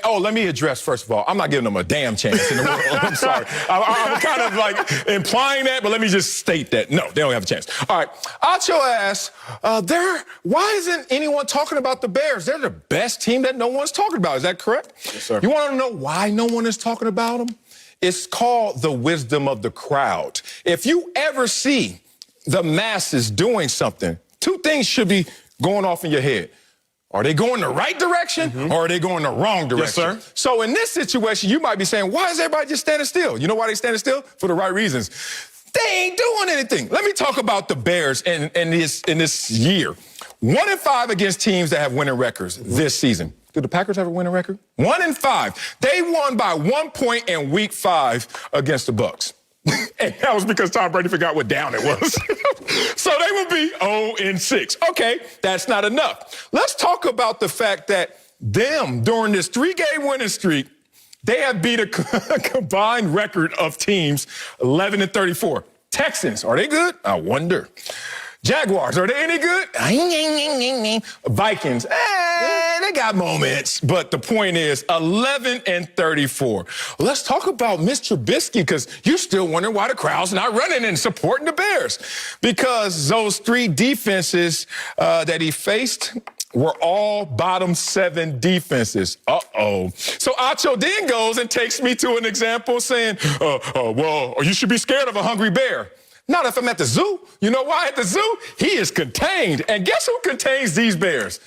Let me address, first of all, I'm not giving them a damn chance in the world. I'm sorry. I'm kind of like implying that, but let me just state that. No, they don't have a chance. All right. Acho asks, why isn't anyone talking about the Bears? They're the best team that no one's talking about. Is that correct? Yes, sir. You want to know why no one is talking about them? It's called the wisdom of the crowd. If you ever see the masses doing something, 2 things should be going off in your head. Are they going the right direction or are they going the wrong direction? Yes, sir. So in this situation, you might be saying, why is everybody just standing still? You know why they standing still? For the right reasons. They ain't doing anything. Let me talk about the Bears in this year. 1-5 against teams that have winning records this season. Do the Packers have a winning record? 1-5. They won by 1 point in week 5 against the Bucs. And that was because Tom Brady forgot what down it was. So they would be 0-6. Okay, that's not enough. Let's talk about the fact that them, during this 3-game winning streak, they have beat a combined record of teams 11-34. Texans, are they good? I wonder. Jaguars, are they any good? Vikings, they're got moments, but the point is 11-34. Let's talk about Mr. Trubisky, because you're still wondering why the crowd's not running and supporting the Bears. Because those three defenses that he faced were all bottom 7 defenses. Uh-oh. So Acho then goes and takes me to an example saying, well, you should be scared of a hungry bear. Not if I'm at the zoo. You know why at the zoo? He is contained. And guess who contains these Bears?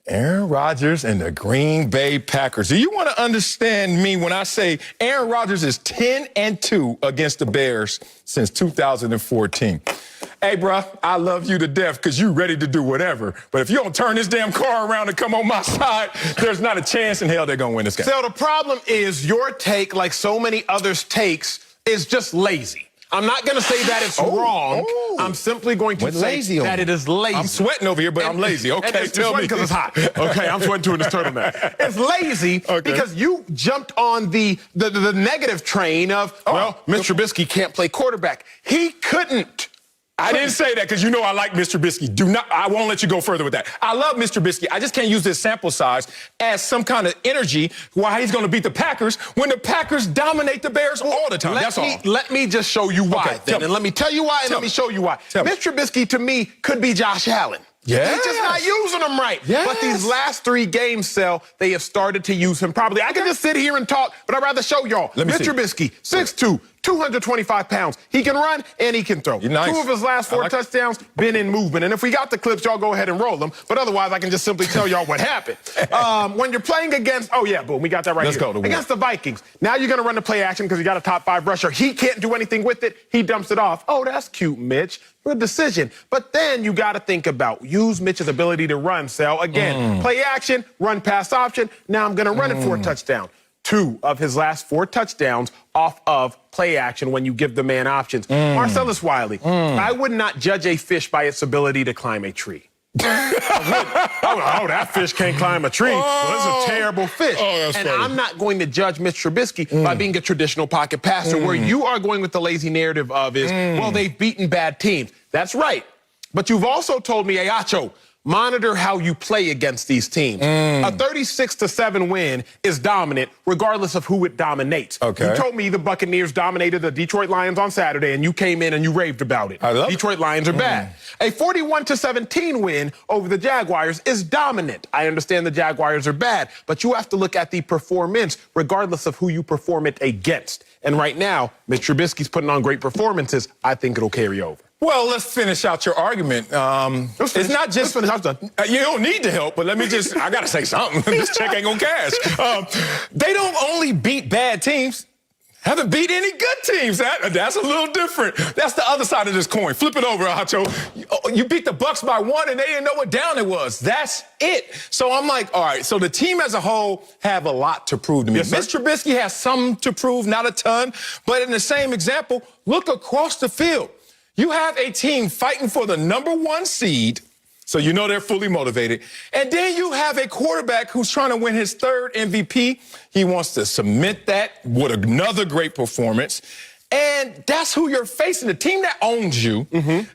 Aaron Rodgers and the Green Bay Packers. Do you want to understand me when I say Aaron Rodgers is 10-2 against the Bears since 2014? Hey, bro, I love you to death because you're ready to do whatever. But if you don't turn this damn car around and come on my side, there's not a chance in hell they're going to win this game. So the problem is your take, like so many others' takes, is just lazy. I'm not going to say that it's wrong. I'm simply going to say that it is lazy. I'm sweating over here, but I'm lazy. Okay, tell me. Because it's hot. Okay, I'm sweating too in this turtleneck. It's lazy because you jumped on the negative train of, well, Mr. Trubisky can't play quarterback. He couldn't. I didn't say that because you know I like Mr. Trubisky. I won't let you go further with that. I love Mr. Trubisky. I just can't use this sample size as some kind of energy why he's going to beat the Packers when the Packers dominate the Bears all the time. That's all. Let me just show you why then. And let me tell you why and let me show you why. Mr. Trubisky, to me, could be Josh Allen. Yeah. He's just not using them right. Yes. But these last 3 games, Sel, they have started to use him properly. I can just sit here and talk, but I'd rather show y'all. Mr. Trubisky, 6'2", 225 pounds. He can run and he can throw. Nice. 2 of his last 4 touchdowns been in movement. And if we got the clips, y'all go ahead and roll them. But otherwise, I can just simply tell y'all what happened. When you're playing against, boom, we got that right here. Let's go. Against the Vikings. Now you're going to run the play action because you got a top 5 rusher. He can't do anything with it. He dumps it off. Oh, that's cute, Mitch. Good decision. But then you got to think about use Mitch's ability to run, Sal. Again, play action, run pass option. Now I'm going to run it for a touchdown. 2 of his last 4 touchdowns off of play action when you give the man options. Marcellus Wiley, I would not judge a fish by its ability to climb a tree. That fish can't climb a tree. Well, it's a terrible fish. And funny. I'm not going to judge Mr. Trubisky by being a traditional pocket passer where you are going with the lazy narrative of well, they've beaten bad teams. That's right. But you've also told me, Acho, monitor how you play against these teams. A 36-7 win is dominant regardless of who it dominates. You told me the Buccaneers dominated the Detroit Lions on Saturday, and you came in and you raved about it. Detroit Lions are bad. A 41-17 win over the Jaguars is dominant. I understand the Jaguars are bad, but you have to look at the performance regardless of who you perform it against. And right now, Mr. Trubisky's putting on great performances. I think it'll carry over. Well, let's finish out your argument. It's not just... I'm done. You don't need to help, but let me just... I got to say something. This check ain't going to cash. They don't only beat bad teams. Haven't beat any good teams. That's a little different. That's the other side of this coin. Flip it over, Acho. You beat the Bucs by 1, and they didn't know what down it was. That's it. So I'm like, all right, so the team as a whole have a lot to prove to me. Mr. Trubisky has some to prove, not a ton. But in the same example, look across the field. You have a team fighting for the #1 seed, so you know they're fully motivated. And then you have a quarterback who's trying to win his 3rd MVP. He wants to cement that with another great performance. And that's who you're facing, the team that owns you.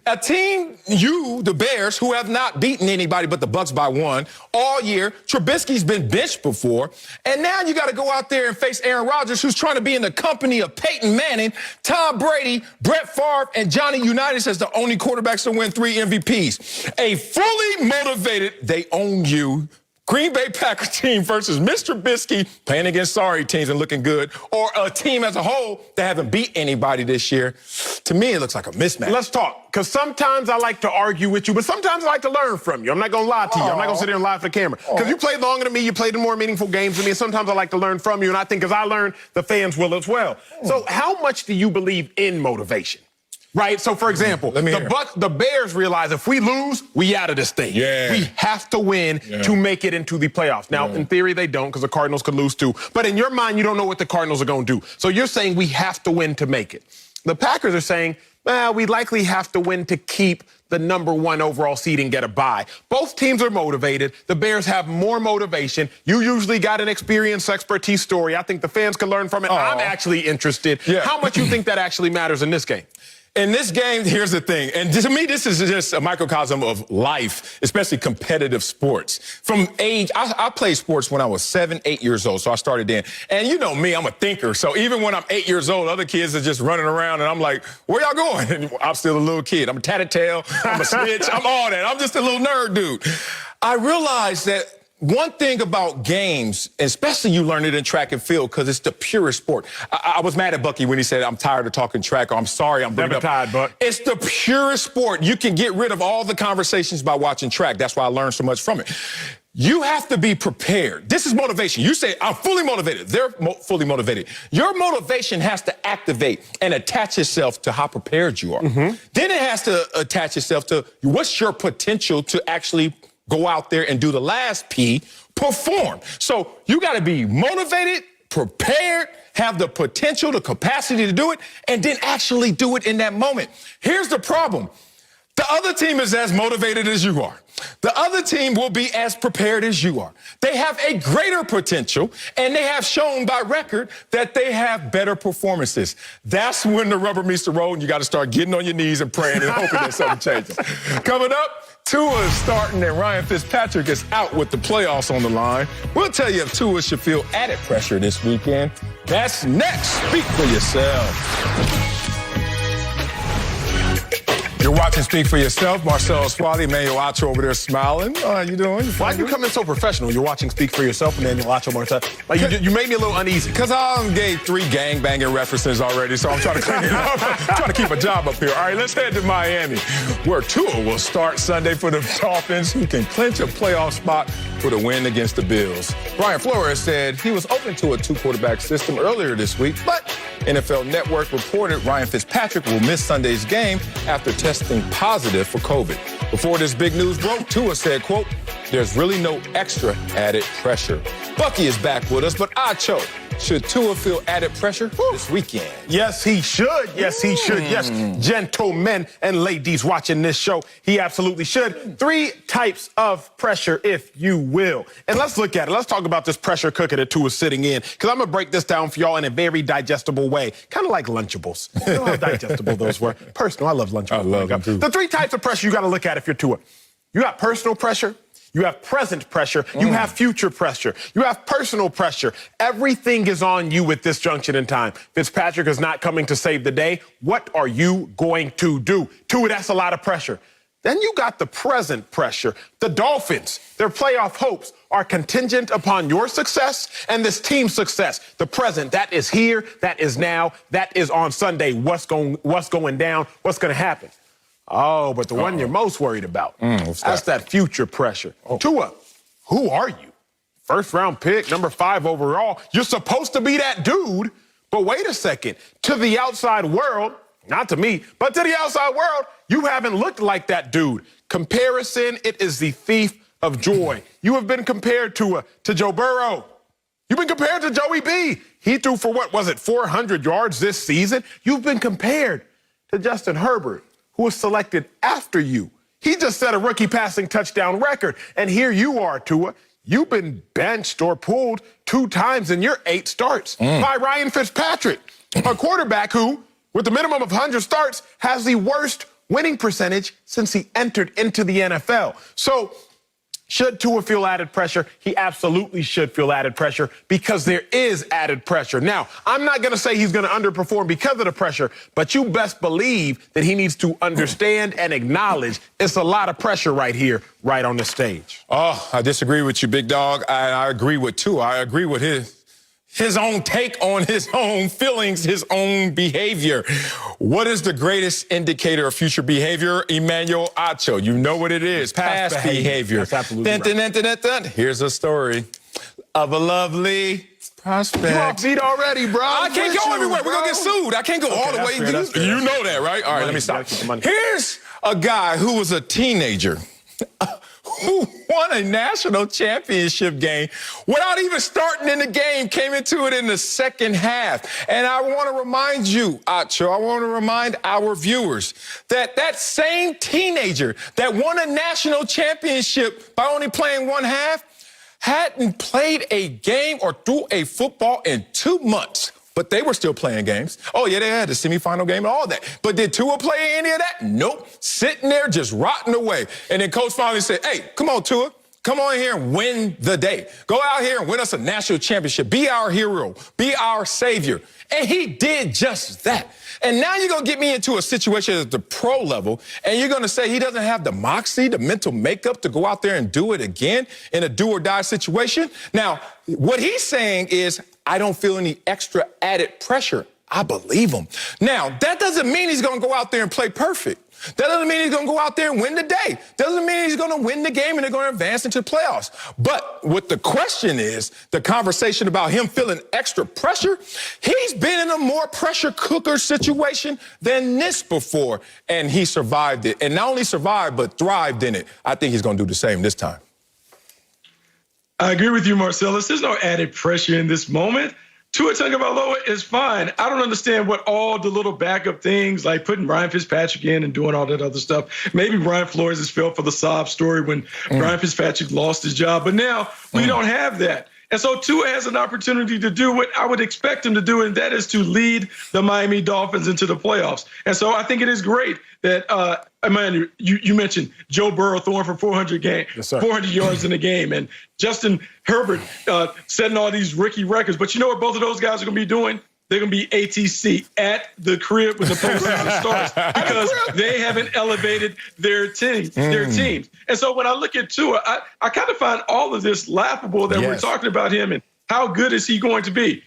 A team, the Bears, who have not beaten anybody but the Bucs by 1 all year. Trubisky's been benched before. And now you got to go out there and face Aaron Rodgers, who's trying to be in the company of Peyton Manning, Tom Brady, Brett Favre, and Johnny Unitas as the only quarterbacks to win 3 MVPs. A fully motivated, they own you, Green Bay Packers team versus Mr. Trubisky playing against sorry teams and looking good, or a team as a whole that haven't beat anybody this year. To me, it looks like a mismatch. Let's talk, because sometimes I like to argue with you, but sometimes I like to learn from you. I'm not going to lie to you. I'm not going to sit here and lie for the camera. Because you played longer than me, you played in more meaningful games than me, and sometimes I like to learn from you, and I think as I learn, the fans will as well. So how much do you believe in motivation? Right? So, for example, the Bears realize if we lose, we out of this thing. We have to win to make it into the playoffs. Now, in theory, they don't because the Cardinals could lose too. But in your mind, you don't know what the Cardinals are going to do. So you're saying we have to win to make it. The Packers are saying, well, we likely have to win to keep the #1 overall seed and get a bye. Both teams are motivated. The Bears have more motivation. You usually got an experience, expertise story. I think the fans can learn from it. I'm actually interested. How much you think that actually matters in this game? In this game, here's the thing, and to me, this is just a microcosm of life, especially competitive sports. From age, I played sports when I was 7, 8 years old, so I started then. And you know me, I'm a thinker, so even when I'm 8 years old, other kids are just running around, and I'm like, where y'all going? And I'm still a little kid. I'm a tattletale, I'm a snitch, I'm all that. I'm just a little nerd dude. I realized that one thing about games, especially you learn it in track and field because it's the purest sport. I was mad at Bucky when he said, I'm tired of talking track, or I'm sorry, I'm bringing up. Tired, Buck. It's the purest sport. You can get rid of all the conversations by watching track. That's why I learned so much from it. You have to be prepared. This is motivation. You say, I'm fully motivated. They're fully motivated. Your motivation has to activate and attach itself to how prepared you are. Then it has to attach itself to what's your potential to actually go out there and do the last P, perform. So you got to be motivated, prepared, have the potential, the capacity to do it, and then actually do it in that moment. Here's the problem. The other team is as motivated as you are. The other team will be as prepared as you are. They have a greater potential, and they have shown by record that they have better performances. That's when the rubber meets the road, and you got to start getting on your knees and praying and hoping that something changes. Coming up, Tua is starting, and Ryan Fitzpatrick is out with the playoffs on the line. We'll tell you if Tua should feel added pressure this weekend. That's next. Speak for yourself. You're watching Speak for Yourself. Marcelo Swally, Emmanuel Acho over there smiling. How you doing? Why'd you come in so professional? You're watching Speak for Yourself, and then you'll watch Marcelo. Like you made me a little uneasy. Because I gave 3 gangbanging references already, so I'm trying to clean it up. I'm trying to keep a job up here. All right, let's head to Miami, where Tua will start Sunday for the Dolphins, who can clinch a playoff spot for the win against the Bills. Brian Flores said he was open to a 2-quarterback system earlier this week, but NFL Network reported Ryan Fitzpatrick will miss Sunday's game after testing positive for COVID. Before this big news broke, Tua said, quote, there's really no extra added pressure. Bucky is back with us, but Acho, should Tua feel added pressure this weekend? Yes, he should. Yes, he should. Yes, gentlemen and ladies watching this show, he absolutely should. 3 types of pressure, if you will. And let's look at it. Let's talk about this pressure cooker that Tua's sitting in, because I'm going to break this down for y'all in a very digestible way, kind of like Lunchables. You know how digestible those were? Personal, I love Lunchables. I love them too. The 3 types of pressure you got to look at if you're Tua. You got personal pressure. You have present pressure. You have future pressure. You have personal pressure. Everything is on you at this junction in time. Fitzpatrick is not coming to save the day. What are you going to do? Tua, that's a lot of pressure. Then you got the present pressure. The Dolphins, their playoff hopes are contingent upon your success and this team's success. The present, that is here, that is now, that is on Sunday. What's going down? What's going to happen? Oh, but the one you're most worried about, that's that future pressure. Tua, who are you? First-round pick, number 5 overall. You're supposed to be that dude, but wait a second. To the outside world, not to me, but to the outside world, you haven't looked like that dude. Comparison, it is the thief of joy. You have been compared to Joe Burrow. You've been compared to Joey B. He threw for, 400 yards this season? You've been compared to Justin Herbert, who was selected after you. He just set a rookie passing touchdown record. And here you are, Tua. You've been benched or pulled 2 times in your 8 starts by Ryan Fitzpatrick, a quarterback who, with a minimum of 100 starts, has the worst winning percentage since he entered into the NFL. So, should Tua feel added pressure? He absolutely should feel added pressure because there is added pressure. Now, I'm not going to say he's going to underperform because of the pressure, but you best believe that he needs to understand and acknowledge it's a lot of pressure right here, right on the stage. Oh, I disagree with you, big dog. I agree with Tua. I agree with his own take on his own feelings, his own behavior. What is the greatest indicator of future behavior? Emmanuel Acho. You know what it is. Past behavior. That's absolutely right. Here's a story of a lovely prospect. You off beat already, bro. I can't go everywhere. We're going to get sued. I can't go all the way. You know that, right? All right, let me stop. Here's a guy who was a teenager who won a national championship game without even starting in the game, came into it in the second half. And I want to remind you, Acho, I want to remind our viewers that that same teenager that won a national championship by only playing 1 half hadn't played a game or threw a football in 2 months. But they were still playing games. Oh, yeah, they had the semifinal game and all that. But did Tua play any of that? Nope. Sitting there just rotting away. And then coach finally said, hey, come on, Tua. Come on here and win the day. Go out here and win us a national championship. Be our hero. Be our savior. And he did just that. And now you're going to get me into a situation at the pro level, and you're going to say he doesn't have the moxie, the mental makeup to go out there and do it again in a do-or-die situation? Now, what he's saying is, I don't feel any extra added pressure. I believe him. Now, that doesn't mean he's going to go out there and play perfect. That doesn't mean he's going to go out there and win the day. Doesn't mean he's going to win the game and they're going to advance into the playoffs. But what the question is, the conversation about him feeling extra pressure, he's been in a more pressure cooker situation than this before, and he survived it. And not only survived, but thrived in it. I think he's going to do the same this time. I agree with you, Marcellus. There's no added pressure in this moment. Tua Tagovailoa is fine. I don't understand what all the little backup things like putting Ryan Fitzpatrick in and doing all that other stuff. Maybe Brian Flores has fell for the sob story when Ryan Fitzpatrick lost his job. But now we don't have that. And so Tua has an opportunity to do what I would expect him to do, and that is to lead the Miami Dolphins into the playoffs. And so I think it is great that, you mentioned Joe Burrow throwing for 400 yards in a game, and Justin Herbert setting all these rookie records. But you know what both of those guys are going to be doing? They're going to be ATC at the crib when the postseason starts because they haven't elevated their teams. And so when I look at Tua, I kind of find all of this laughable that we're talking about him and how good is he going to be?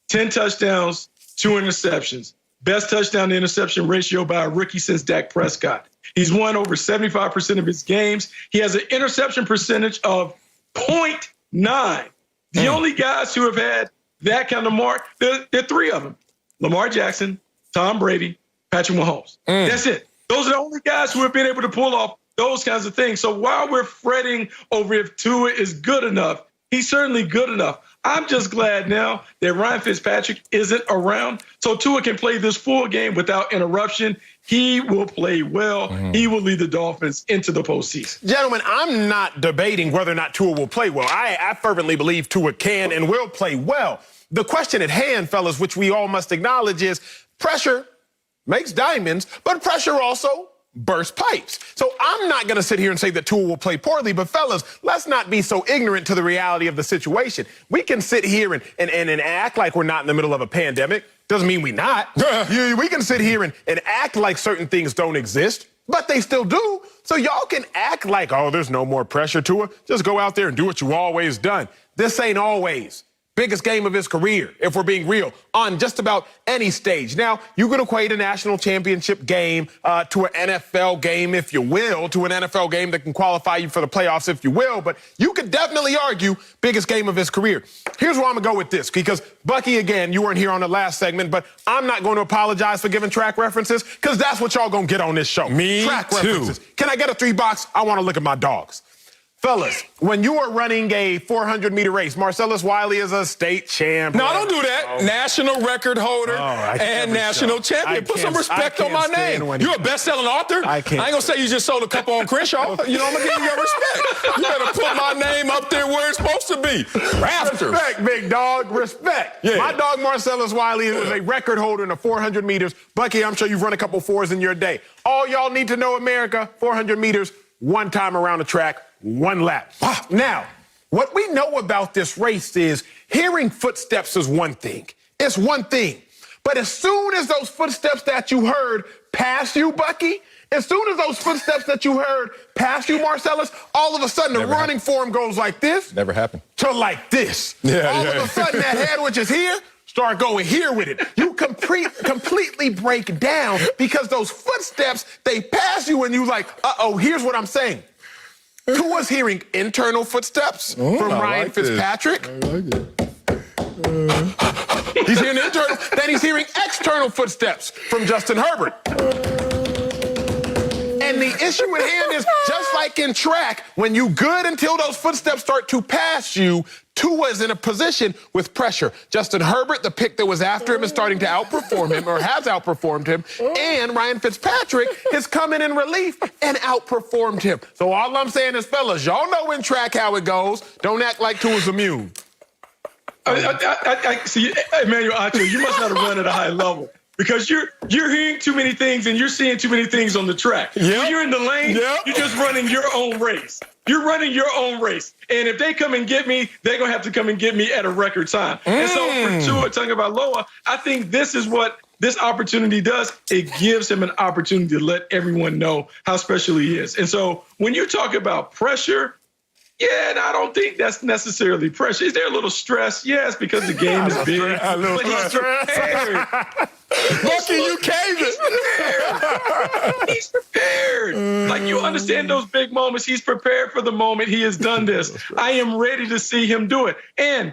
10 touchdowns, 2 interceptions. Best touchdown to interception ratio by a rookie since Dak Prescott. He's won over 75% of his games. He has an interception percentage of 0.9. The only guys who have had that kind of mark, there are 3 of them. Lamar Jackson, Tom Brady, Patrick Mahomes. That's it. Those are the only guys who have been able to pull off those kinds of things. So while we're fretting over if Tua is good enough, he's certainly good enough. I'm just glad now that Ryan Fitzpatrick isn't around so Tua can play this full game without interruption. He will play well. He will lead the Dolphins into the postseason. Gentlemen, I'm not debating whether or not Tua will play well. I fervently believe Tua can and will play well. The question at hand, fellas, which we all must acknowledge is pressure makes diamonds, but pressure also burst pipes. So I'm not going to sit here and say that Tua will play poorly, but fellas, let's not be so ignorant to the reality of the situation. We can sit here and act like we're not in the middle of a pandemic. Doesn't mean we're not. We can sit here and act like certain things don't exist, but they still do. So y'all can act like, oh, there's no more pressure, Tua. Just go out there and do what you always done. This ain't always. Biggest game of his career, if we're being real, on just about any stage. Now, you could equate a national championship game to an NFL game, if you will, to an NFL game that can qualify you for the playoffs, if you will. But you could definitely argue biggest game of his career. Here's where I'm going to go with this, because, Bucky, again, you weren't here on the last segment, but I'm not going to apologize for giving track references, because that's what y'all going to get on this show. Track references. Can I get a 3-box? I want to look at my dogs. Fellas, when you are running a 400-meter race, Marcellus Wiley is a state champ. No, don't do that. National record holder and national champion. Put some respect on my name. You're a best-selling author. I ain't going to say you just sold a couple on Crenshaw. You know, I'm going to give you your respect. You better put my name up there where it's supposed to be. Rafters. Respect, big dog. Respect. Yeah. My dog, Marcellus Wiley, is a record holder in the 400 meters. Bucky, I'm sure you've run a couple 4s in your day. All y'all need to know, America, 400 meters, 1 time around the track, 1 lap. Now, what we know about this race is hearing footsteps is one thing. It's one thing. But as soon as those footsteps that you heard pass you, Bucky, as soon as those footsteps that you heard pass you, Marcellus, all of a sudden the running form goes like this. Never happened. To like this. All of a sudden that head, which is here, start going here with it. You completely break down because those footsteps, they pass you and you like, uh-oh, here's what I'm saying. Tua's hearing internal footsteps from Ryan Fitzpatrick. I like it. He's hearing internal, then he's hearing external footsteps from Justin Herbert. And the issue at hand is, just like in track, when you good until those footsteps start to pass you, Tua is in a position with pressure. Justin Herbert, the pick that was after him, is starting to outperform him, or has outperformed him. And Ryan Fitzpatrick has come in relief and outperformed him. So all I'm saying is, fellas, y'all know in track how it goes. Don't act like Tua's immune. I see, Emmanuel Acho, you must not have run at a high level because you're hearing too many things and you're seeing too many things on the track. When you're in the lane, you're just running your own race. You're running your own race. And if they come and get me, they're going to have to come and get me at a record time. And so for Tua Tagovailoa, I think this is what this opportunity does. It gives him an opportunity to let everyone know how special he is. And so when you talk about pressure, and I don't think that's necessarily pressure. Is there a little stress? Yes, because the game is big. A little prepared. Bucky, you caved it. He's prepared. Like, you understand those big moments. He's prepared for the moment. He has done this. I am ready to see him do it. And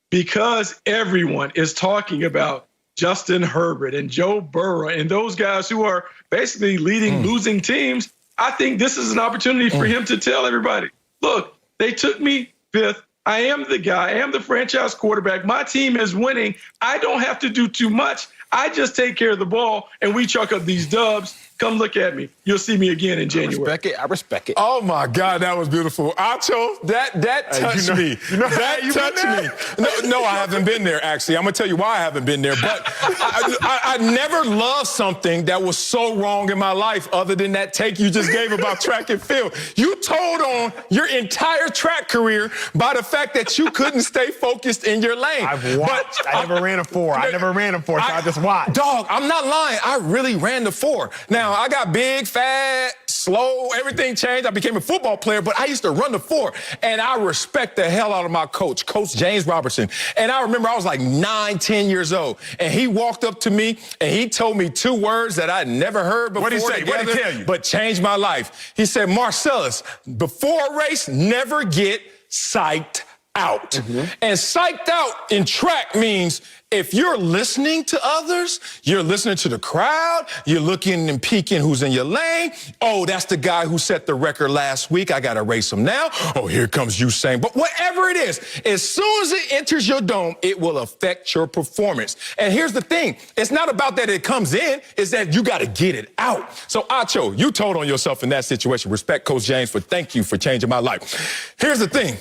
because everyone is talking about Justin Herbert and Joe Burrow and those guys who are basically leading losing teams, I think this is an opportunity for him to tell everybody, look, they took me 5th. I am the guy. I am the franchise quarterback. My team is winning. I don't have to do too much. I just take care of the ball, and we chuck up these dubs. Come look at me. You'll see me again in January. I respect it. Oh, my God, that was beautiful. Acho, that touched me. That touched me. No, I haven't been there, actually. I'm going to tell you why I haven't been there. But I never loved something that was so wrong in my life other than that take you just gave about track and field. You told on your entire track career by the fact that you couldn't stay focused in your lane. I've watched. I never ran a 4. I never ran a 4, so I just watched. Dog, I'm not lying. I really ran the 4. Now, I got big, fat, slow, everything changed. I became a football player, but I used to run the 4. And I respect the hell out of my coach, Coach James Robertson. And I remember I was like 9, 10 years old. And he walked up to me and he told me 2 words that I'd never heard before. What'd he say? What'd he tell you? But changed my life. He said, Marcellus, before a race, never get psyched out. And psyched out in track means if you're listening to others, you're listening to the crowd, you're looking and peeking who's in your lane. Oh, that's the guy who set the record last week. I got to race him now. Oh, here comes Usain. But whatever it is, as soon as it enters your dome, it will affect your performance. And here's the thing. It's not about that it comes in. It's that you got to get it out. So, Acho, you told on yourself in that situation. Respect Coach James thank you for changing my life. Here's the thing.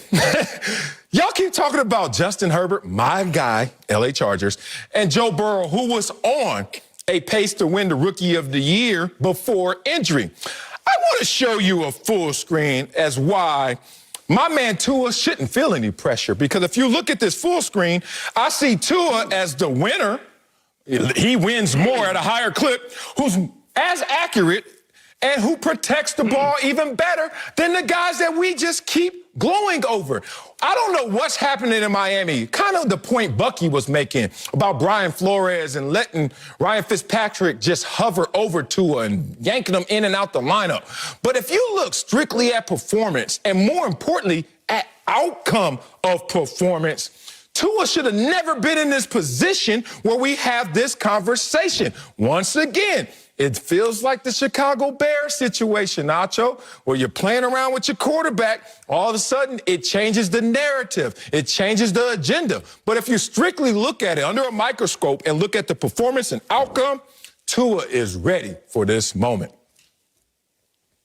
Y'all keep talking about Justin Herbert, my guy, LA Chargers, and Joe Burrow, who was on a pace to win the Rookie of the Year before injury. I want to show you a full screen as why my man Tua shouldn't feel any pressure, because if you look at this full screen, I see Tua as the winner. He wins more at a higher clip, who's as accurate and who protects the ball even better than the guys that we just keep glowing over. I don't know what's happening in Miami. Kind of the point Bucky was making about Brian Flores and letting Ryan Fitzpatrick just hover over Tua and yanking him in and out the lineup. But if you look strictly at performance and more importantly at outcome of performance, Tua should have never been in this position where we have this conversation. Once again, it feels like the Chicago Bears situation, Nacho, where you're playing around with your quarterback. All of a sudden, it changes the narrative. It changes the agenda. But if you strictly look at it under a microscope and look at the performance and outcome, Tua is ready for this moment.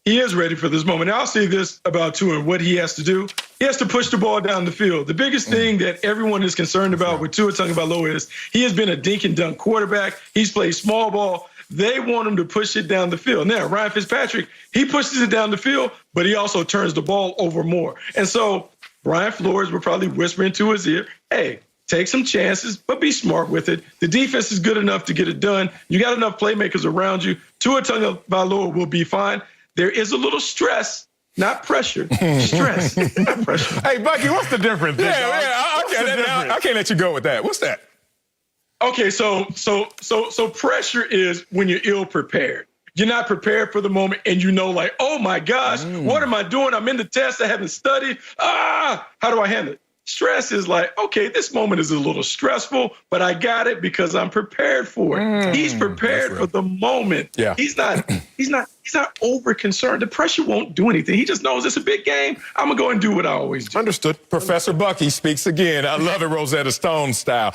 He is ready for this moment. I'll say this about Tua and what he has to do. He has to push the ball down the field. The biggest thing that everyone is concerned about with Tua Tagovailoa is he has been a dink and dunk quarterback. He's played small ball. They want him to push it down the field. Now, Ryan Fitzpatrick, he pushes it down the field, but he also turns the ball over more. And so Brian Flores will probably whisper into his ear, hey, take some chances, but be smart with it. The defense is good enough to get it done. You got enough playmakers around you. Tua Tagovailoa will be fine. There is a little stress, not pressure. Stress, not pressure. Hey, Bucky, what's the difference? I can't let you go with that. What's that? Okay, so pressure is when you're ill prepared. You're not prepared for the moment, and you know, like, oh my gosh, what am I doing? I'm in the test. I haven't studied. How do I handle it? Stress is like, okay, this moment is a little stressful, but I got it because I'm prepared for it. He's prepared for the moment. Yeah. He's not He's not over concerned. The pressure won't do anything. He just knows it's a big game. I'm going to go and do what I always do. Understood. Professor Bucky speaks again. I love it, Rosetta Stone style.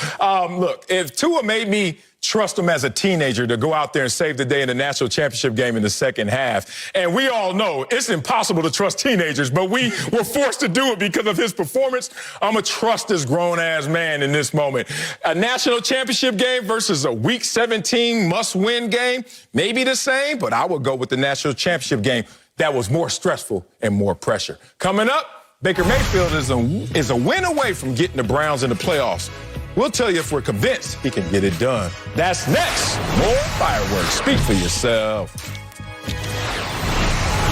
Look, if Tua made me trust him as a teenager to go out there and save the day in the national championship game in the second half, and we all know it's impossible to trust teenagers, but we were forced to do it because of his performance, I'm going to trust this grown-ass man in this moment. A national championship game versus a Week 17 must-win game, maybe the same, but I would go with the national championship game. That was more stressful and more pressure. Coming up, Baker Mayfield is a win away from getting the Browns in the playoffs. We'll tell you if we're convinced he can get it done. That's next. More fireworks. Speak for yourself.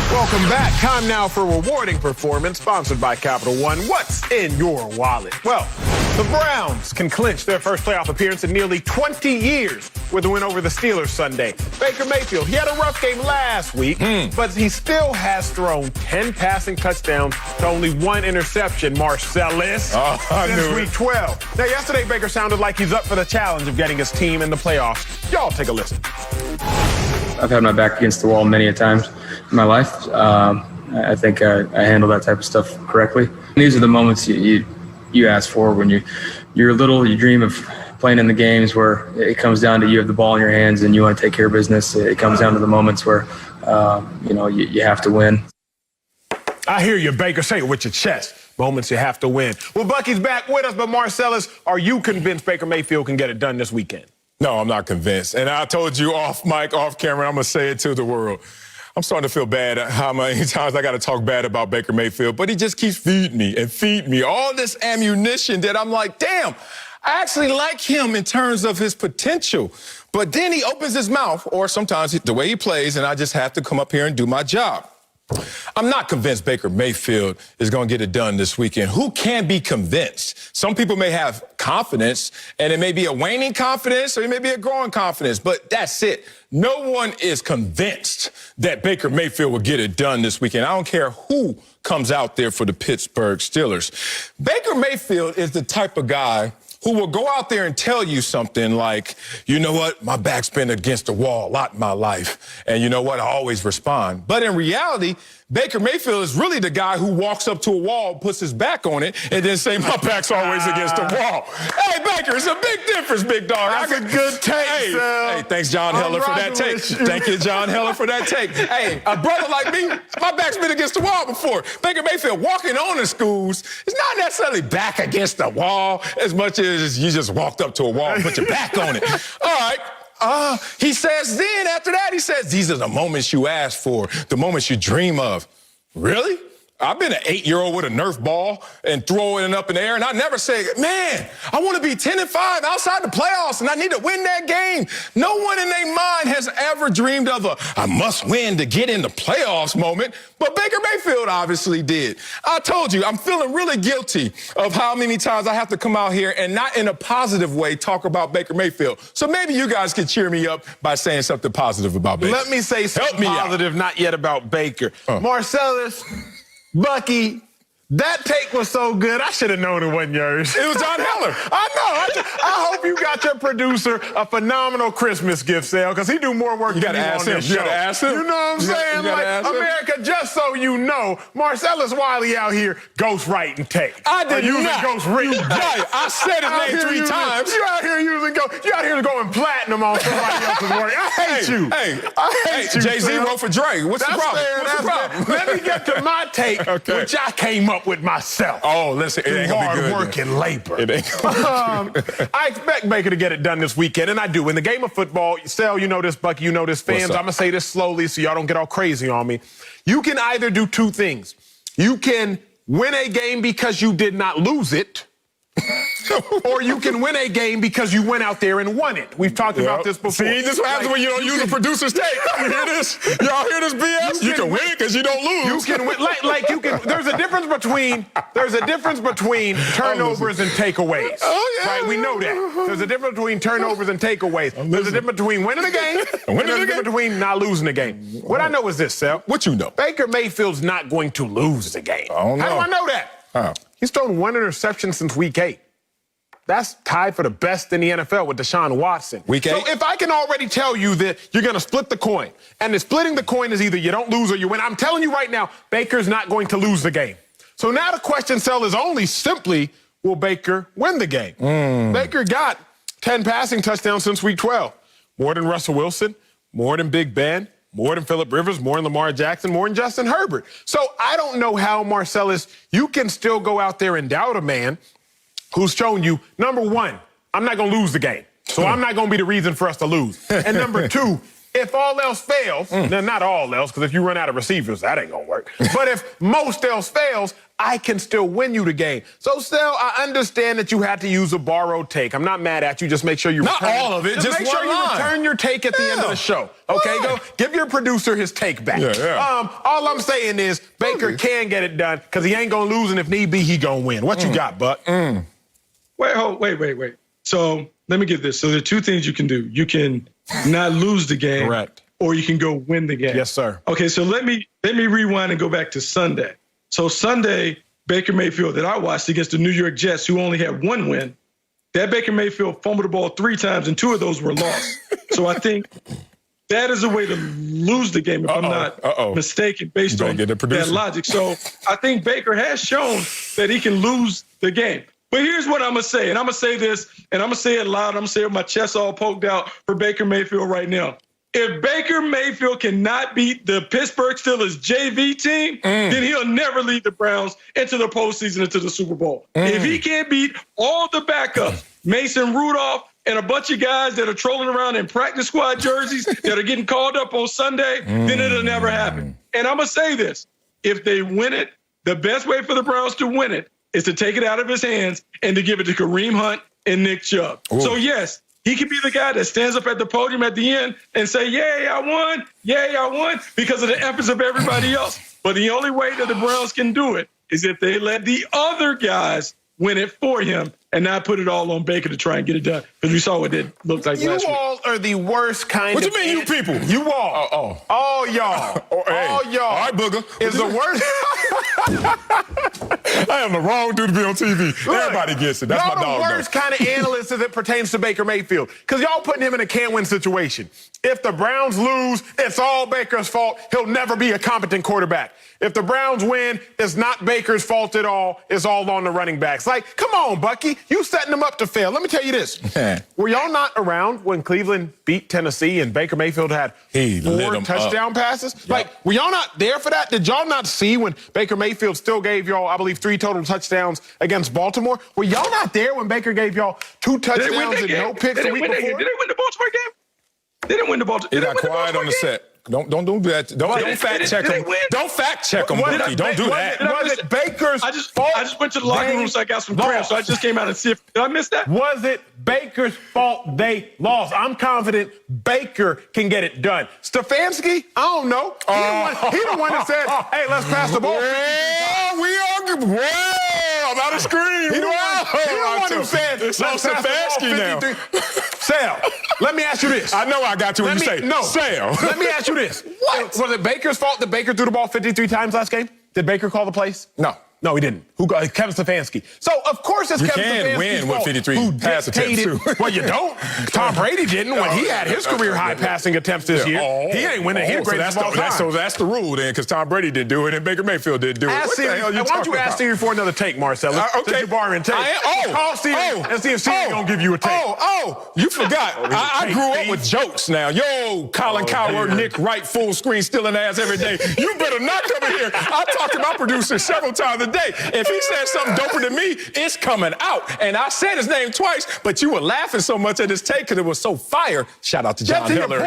Welcome back. Time now for Rewarding Performance, sponsored by Capital One. What's in your wallet? Well, the Browns can clinch their first playoff appearance in nearly 20 years with a win over the Steelers Sunday. Baker Mayfield, he had a rough game last week, but he still has thrown 10 passing touchdowns to only 1 interception, Marcellus, since Week 12. Now, yesterday, Baker sounded like he's up for the challenge of getting his team in the playoffs. Y'all take a listen. I've had my back against the wall many a times in my life. I think I handle that type of stuff correctly. These are the moments you ask for when you're little. You dream of playing in the games where it comes down to you have the ball in your hands and you want to take care of business. It comes down to the moments where you have to win. I hear you, Baker. Say it with your chest. Moments you have to win. Well, Bucky's back with us, but Marcellus, are you convinced Baker Mayfield can get it done this weekend? No, I'm not convinced. And I told you off mic, off camera, I'm going to say it to the world. I'm starting to feel bad at how many times I got to talk bad about Baker Mayfield, but he just keeps feeding me all this ammunition that I'm like, damn, I actually like him in terms of his potential. But then he opens his mouth, or sometimes the way he plays, and I just have to come up here and do my job. I'm not convinced Baker Mayfield is going to get it done this weekend. Who can be convinced? Some people may have confidence, and it may be a waning confidence, or it may be a growing confidence, but that's it. No one is convinced that Baker Mayfield will get it done this weekend. I don't care who comes out there for the Pittsburgh Steelers. Baker Mayfield is the type of guy who will go out there and tell you something like, you know what, my back's been against the wall a lot in my life. And you know what, I always respond. But in reality, Baker Mayfield is really the guy who walks up to a wall, puts his back on it, and then say, my back's always against the wall. Hey, Baker, it's a big difference, big dog. That's a good take, Hey, thanks, John Heller, for that take. Thank you, John Heller, for that take. Hey, a brother like me, my back's been against the wall before. Baker Mayfield walking on in schools is not necessarily back against the wall as much as you just walked up to a wall and put your back on it. All right. He says then, after that, he says, these are the moments you ask for, the moments you dream of. Really? I've been an 8-year-old with a Nerf ball and throwing it up in the air, and I never say, man, I want to be 10-5 outside the playoffs, and I need to win that game. No one in their mind has ever dreamed of I must win to get in the playoffs moment, but Baker Mayfield obviously did. I told you, I'm feeling really guilty of how many times I have to come out here and not in a positive way talk about Baker Mayfield. So maybe you guys can cheer me up by saying something positive about Baker. Let me say something positive, not yet about Baker. Marcellus, Bucky, that take was so good, I should have known it wasn't yours. It was John Heller. I know. I hope you got your producer a phenomenal Christmas gift sale, because he do more work than you on this show. You got to ask him. You know what I'm saying? Like, America, just so you know, Marcellus Wiley out here ghostwriting take. I did using not. Ghostwritten. Right. I said it name 3 times. You out here you out here going platinum on somebody else's work. I hate you. I hate you. Jay-Z wrote for Drake. What's the problem? What's the problem? Let me get to my take, which I came up with myself. Oh, listen, it ain't gonna be good. Hard work and labor. It ain't gonna be good. I expect Baker to get it done this weekend, and I do. In the game of football, Sal, you know this, Bucky, you know this, fans, I'm gonna say this slowly so y'all don't get all crazy on me. You can either do 2 things. You can win a game because you did not lose it, or you can win a game because you went out there and won it. We've talked about this before. See, this is what happens when you don't use a producer's take. You hear this? Y'all hear this BS? You can win it because you don't lose. You can win, like you can. There's a difference between turnovers and takeaways. Oh yeah, right? We know that. There's a difference between turnovers and takeaways. There's a difference between winning a game and there's a difference between not losing a game. What I know is this, Sal. What you know? Baker Mayfield's not going to lose the game. I don't know. How do I know that? How? He's thrown 1 interception since week 8. That's tied for the best in the NFL with Deshaun Watson. Week 8. So if I can already tell you that you're going to split the coin, and the splitting the coin is either you don't lose or you win, I'm telling you right now, Baker's not going to lose the game. So now the question, Sel, is only simply, will Baker win the game? Baker got 10 passing touchdowns since week 12. More than Russell Wilson, more than Big Ben, more than Phillip Rivers, more than Lamar Jackson, more than Justin Herbert. So I don't know how, Marcellus, you can still go out there and doubt a man who's shown you, number one, I'm not going to lose the game. So I'm not going to be the reason for us to lose. And number two, if all else fails, now not all else, because if you run out of receivers, that ain't going to work. But if most else fails, I can still win you the game. So, Sel, I understand that you had to use a borrowed take. I'm not mad at you. Just make sure you Not return, all of it, just make one sure you line. return your take at the end of the show. Okay, go give your producer his take back. All I'm saying is Baker can get it done because he ain't going to lose, and if need be, he going to win. What you got, Buck? Wait. So let me get this. So there are two things you can do. You can not lose the game. Correct. Or you can go win the game. Yes, sir. Okay, so let me rewind and go back to Sunday. So Sunday, Baker Mayfield that I watched against the New York Jets, who only had one win, that Baker Mayfield fumbled the ball 3 times, and 2 of those were lost. So I think that is a way to lose the game, if I'm not mistaken, based on that logic. So I think Baker has shown that he can lose the game. But here's what I'm going to say, and I'm going to say this, and I'm going to say it loud. I'm going to say it with my chest all poked out for Baker Mayfield right now. If Baker Mayfield cannot beat the Pittsburgh Steelers JV team, then he'll never lead the Browns into the postseason, into the Super Bowl. If he can't beat all the backups, Mason Rudolph and a bunch of guys that are trolling around in practice squad jerseys that are getting called up on Sunday, then it'll never happen. And I'm going to say this. If they win it, the best way for the Browns to win it is to take it out of his hands and to give it to Kareem Hunt and Nick Chubb. So, yes, he could be the guy that stands up at the podium at the end and say, yay, I won. Yay, I won, because of the efforts of everybody else. But the only way that the Browns can do it is if they let the other guys win it for him and not put it all on Baker to try and get it done. Because we saw what it looked like last week. You all are the worst kind What of... you mean, you people? You all. All y'all. All y'all. All right, Booger. Is the worst... I am the wrong dude to be on TV. Everybody gets it. That's my dog. Y'all the worst kind of analysts as it pertains to Baker Mayfield. Because y'all putting him in a can't-win situation. If the Browns lose, it's all Baker's fault. He'll never be a competent quarterback. If the Browns win, it's not Baker's fault at all. It's all on the running backs. Like, come on, Bucky. You setting them up to fail. Let me tell you this. Were y'all not around when Cleveland beat Tennessee and Baker Mayfield had 4 touchdown passes? Yep. Like, were y'all not there for that? Did y'all not see when Baker Mayfield still gave y'all, I believe, 3 total touchdowns against Baltimore? Were y'all not there when Baker gave y'all 2 touchdowns and no picks the week before? Did they win the Baltimore game? They didn't win the Baltimore game. It got quiet on the set. Don't do that. Don't fact check them. Don't fact check them, Bucky. Don't do that. Was it Baker's fault? I just went to the locker room, so I got some cramps. So I just came out and see if did I miss that? Was it Baker's fault they lost? I'm confident Baker can get it done. Stefanski, I don't know. He the one that said, "Hey, let's pass the ball." I'm out of screen. He the one who said, "Let's pass the ball 53." Sal, let me ask you this. I know I got you when you say Sal. Let me ask you this. What? Was it Baker's fault that Baker threw the ball 53 times last game? Did Baker call the plays? No, he didn't. Kevin Stefanski. So, of course, it's Kevin Stefanski's fault. You can win with 53 pass attempts, too. Well, you don't. Tom Brady didn't when he had his career-high passing attempts this year. He ain't winning. He the greatest of all time. So that's the rule, then, because Tom Brady didn't do it and Baker Mayfield didn't do it. What the hell you talking about? Why don't you ask Stevie for another take, Marcel? Okay. You're borrowing take. Call Stevie and see if Stevie's going to give you a take. You forgot. I grew up with jokes now. Yo, Colin Coward, Nick Wright, full screen, stealing ass every day. You better not come in here. I talk to my producer several times a day. If he said something doper than me, it's coming out. And I said his name twice, but you were laughing so much at his take because it was so fire. Shout out to John Heller.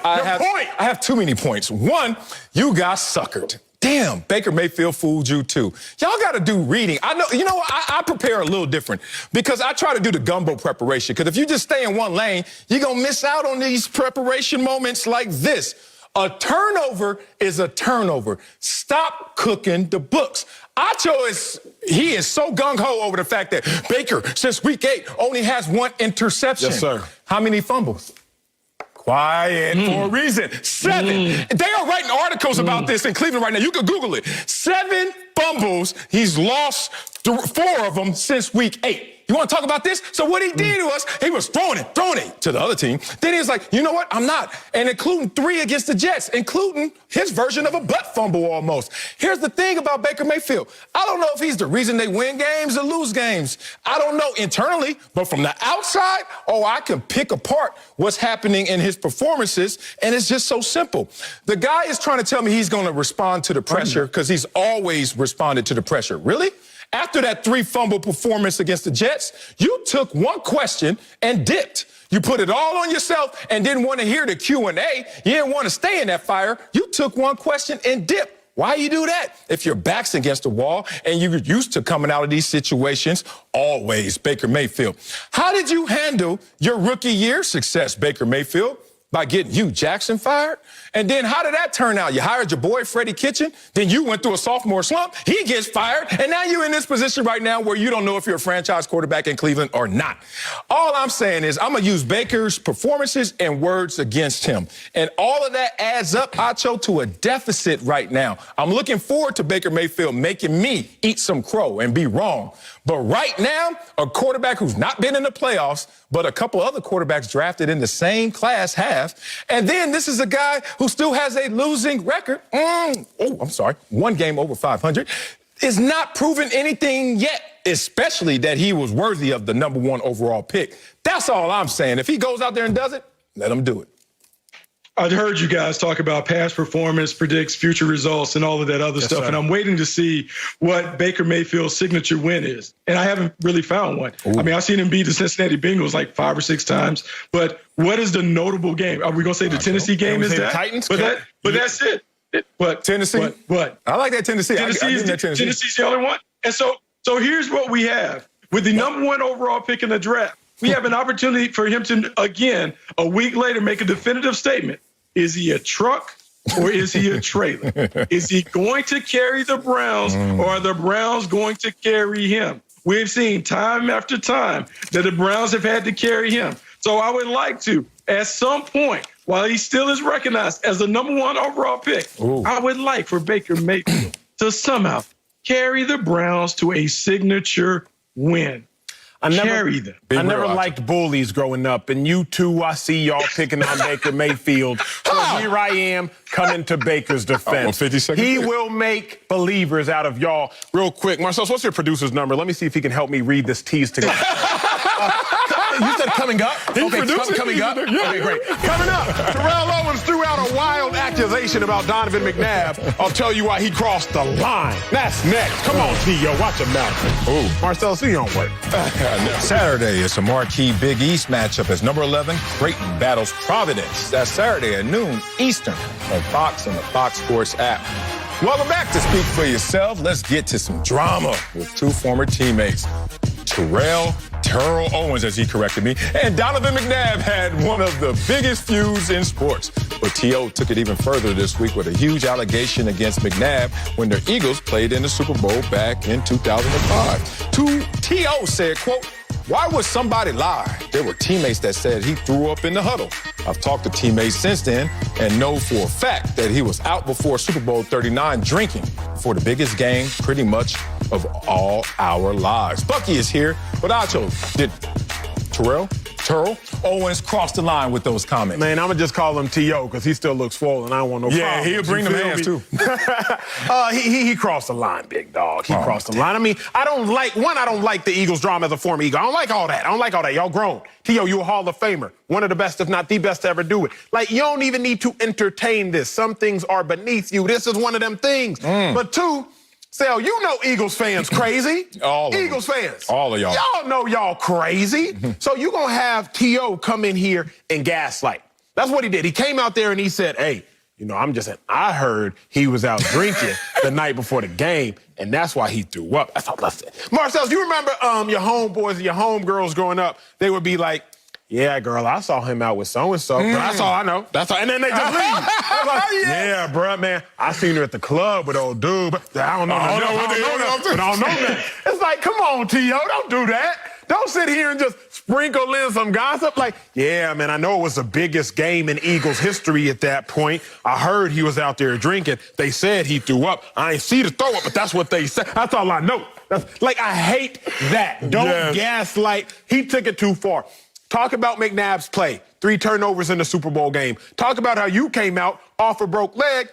I have too many points. One, you got suckered. Damn, Baker Mayfield fooled you too. Y'all got to do reading. I know, I prepare a little different because I try to do the gumbo preparation. Because if you just stay in one lane, you're going to miss out on these preparation moments like this. A turnover is a turnover. Stop cooking the books. He is so gung-ho over the fact that Baker, since week 8, only has 1 interception. Yes, sir. How many fumbles? Quiet for a reason. 7. They are writing articles about this in Cleveland right now. You can Google it. 7 fumbles. He's lost 4 of them since week 8. You want to talk about this? So what he did was he was throwing it to the other team. Then he was like, you know what? I'm not. And including 3 against the Jets, including his version of a butt fumble almost. Here's the thing about Baker Mayfield. I don't know if he's the reason they win games or lose games. I don't know internally, but from the outside, I can pick apart what's happening in his performances, and it's just so simple. The guy is trying to tell me he's going to respond to the pressure because he's always responded to the pressure. Really? After that 3-fumble performance against the Jets, you took one question and dipped. You put it all on yourself and didn't want to hear the Q&A. You didn't want to stay in that fire. You took one question and dipped. Why you do that? If your back's against the wall and you're used to coming out of these situations, always Baker Mayfield. How did you handle your rookie year success, Baker Mayfield? By getting Hugh Jackson fired? And then how did that turn out? You hired your boy, Freddie Kitchen. Then you went through a sophomore slump. He gets fired. And now you're in this position right now where you don't know if you're a franchise quarterback in Cleveland or not. All I'm saying is I'm going to use Baker's performances and words against him. And all of that adds up, Acho, to a deficit right now. I'm looking forward to Baker Mayfield making me eat some crow and be wrong. But right now, a quarterback who's not been in the playoffs, but a couple other quarterbacks drafted in the same class have. And then this is a guy who still has a losing record. 1 game over 500. Is not proven anything yet, especially that he was worthy of the #1 overall pick. That's all I'm saying. If he goes out there and does it, let him do it. I'd heard you guys talk about past performance predicts future results and all of that other stuff. Sir. And I'm waiting to see what Baker Mayfield's signature win is. And I haven't really found one. Ooh. I mean, I've seen him beat the Cincinnati Bengals like 5 or 6 times. But what is the notable game? Are we going to say the Tennessee game is that? Titans? But that's it. Tennessee? What? I like that Tennessee. Tennessee's the only one. And so here's what we have. With the #1 overall pick in the draft, we have an opportunity for him to, again, a week later, make a definitive statement. Is he a truck or is he a trailer? Is he going to carry the Browns or are the Browns going to carry him? We've seen time after time that the Browns have had to carry him. So I would like to, at some point, while he still is recognized as the #1 overall pick, I would like for Baker Mayfield to somehow carry the Browns to a signature win. I never Rock. liked bullies growing up, and you two, I see y'all picking on Baker Mayfield. So here I am coming to Baker's defense. 50 seconds. He will make believers out of y'all. Real quick, Marcel, what's your producer's number? Let me see if he can help me read this tease together. You said coming up? Coming up? Okay, great. Coming up, Terrell Owens threw out a wild accusation about Donovan McNabb. I'll tell you why he crossed the line. That's next. Come on, T.O., watch your mouth. Ooh. Marcel, see you on work. Saturday is a marquee Big East matchup as number 11 Creighton battles Providence. That's Saturday at noon Eastern on Fox and the Fox Sports app. Welcome back to Speak for Yourself. Let's get to some drama with 2 former teammates. Terrell Owens, as he corrected me, and Donovan McNabb had one of the biggest feuds in sports. But T.O. took it even further this week with a huge allegation against McNabb when the Eagles played in the Super Bowl back in 2005. T.O. said, quote, "Why would somebody lie? There were teammates that said he threw up in the huddle. I've talked to teammates since then and know for a fact that he was out before Super Bowl 39 drinking for the biggest game pretty much of all our lives." Bucky is here, but Acho, did Terrell Owens cross the line with those comments? Man, I'm going to just call him T.O. because he still looks swollen. I don't want no problem. Yeah, he'll bring them hands, too. He crossed the line, big dog. He crossed the line. I mean, I don't like the Eagles drama as a former Eagle. I don't like all that. Y'all grown. T.O., you a Hall of Famer. One of the best, if not the best to ever do it. Like, you don't even need to entertain this. Some things are beneath you. This is one of them things. But 2, Sal, you know Eagles fans crazy. All of them. Eagles fans. All of y'all. Y'all know y'all crazy. So you going to have T.O. come in here and gaslight. That's what he did. He came out there and he said, hey, you know, I heard he was out drinking the night before the game, and that's why he threw up. That's all I said. Marcel, do you remember your homeboys and your homegirls growing up? They would be like, yeah, girl, I saw him out with so-and-so. That's all I know. That's all. And then they just leave. Like, yeah, bro, man, I seen her at the club with old dude, but I don't know nothing. It's like, come on, T.O., don't do that. Don't sit here and just sprinkle in some gossip. Like, yeah, man, I know it was the biggest game in Eagles history at that point. I heard he was out there drinking. They said he threw up. I ain't see the throw up, but that's what they said. That's all I know. Like, I hate that. Don't gaslight. He took it too far. Talk about McNabb's play. 3 turnovers in the Super Bowl game. Talk about how you came out off a broke leg,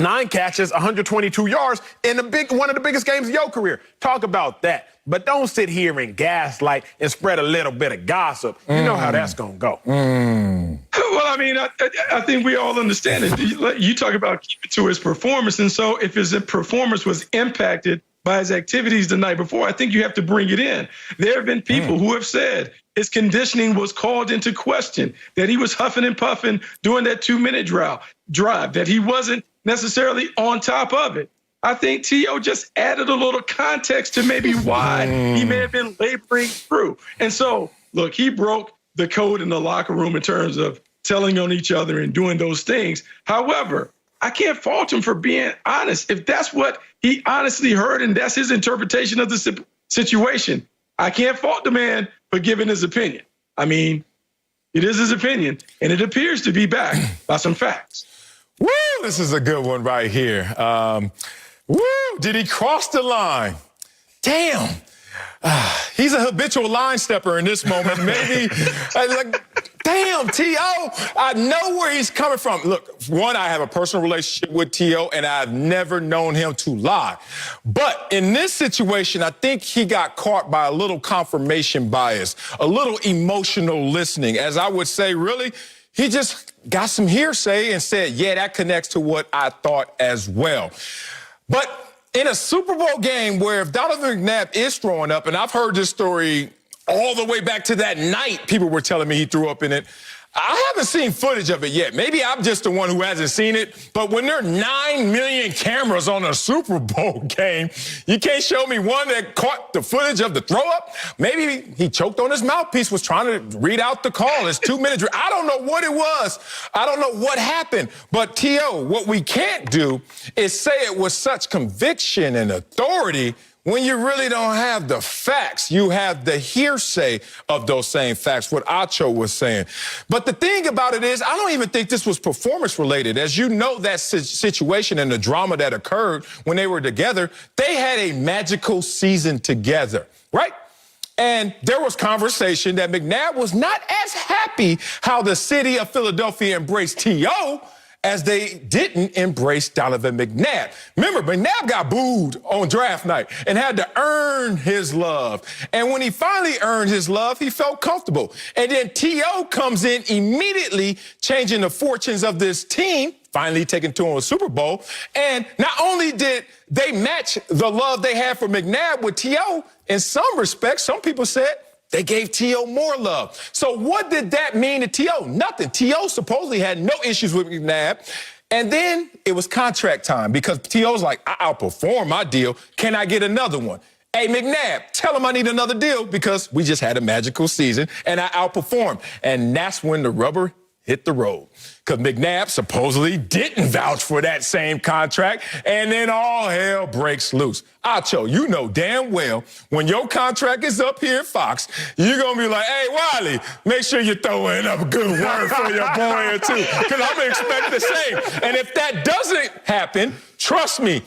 9 catches, 122 yards in one of the biggest games of your career. Talk about that. But don't sit here and gaslight and spread a little bit of gossip. You know how that's going to go. Well, I mean, I think we all understand it. You talk about keeping to his performance. And so if his performance was impacted by his activities the night before, I think you have to bring it in. There have been people who have said his conditioning was called into question, that he was huffing and puffing during that 2-minute drive, that he wasn't necessarily on top of it. I think T.O. just added a little context to maybe why he may have been laboring through. And so, look, he broke the code in the locker room in terms of telling on each other and doing those things. However, I can't fault him for being honest. If that's what he honestly heard and that's his interpretation of the situation, I can't fault the man for giving his opinion. I mean, it is his opinion, and it appears to be backed by some facts. Woo, this is a good one right here. Did he cross the line? Damn. He's a habitual line stepper in this moment. Maybe, damn, T.O., I know where he's coming from. Look, one, I have a personal relationship with T.O., and I've never known him to lie. But in this situation, I think he got caught by a little confirmation bias, a little emotional listening. As I would say, really, he just got some hearsay and said, yeah, that connects to what I thought as well. But in a Super Bowl game where if Donovan McNabb is throwing up, and I've heard this story all the way back to that night, people were telling me he threw up in it. I haven't seen footage of it yet. Maybe I'm just the one who hasn't seen it. But when there are 9 million cameras on a Super Bowl game, you can't show me one that caught the footage of the throw up. Maybe he choked on his mouthpiece, was trying to read out the call. It's 2 minutes. I don't know what it was. I don't know what happened. But, T.O., what we can't do is say it with such conviction and authority when you really don't have the facts. You have the hearsay of those same facts, what Acho was saying. But the thing about it is, I don't even think this was performance related. As you know, that situation and the drama that occurred when they were together, they had a magical season together, right? And there was conversation that McNabb was not as happy how the city of Philadelphia embraced T.O. as they didn't embrace Donovan McNabb. Remember, McNabb got booed on draft night and had to earn his love. And when he finally earned his love, he felt comfortable. And then T.O. comes in immediately changing the fortunes of this team, finally taking to him a Super Bowl. And not only did they match the love they had for McNabb with T.O., in some respects, some people said, they gave T.O. more love. So what did that mean to T.O.? Nothing. T.O. supposedly had no issues with McNabb. And then it was contract time because T.O.'s like, I outperformed my deal. Can I get another one? Hey, McNabb, tell him I need another deal because we just had a magical season and I outperformed. And that's when the rubber hit the road. Because McNabb supposedly didn't vouch for that same contract, and then all hell breaks loose. Acho, you know damn well when your contract is up here at Fox, you're going to be like, hey, Wiley, make sure you're throwing up a good word for your boy here, too, because I'm going to expect the same. And if that doesn't happen, trust me,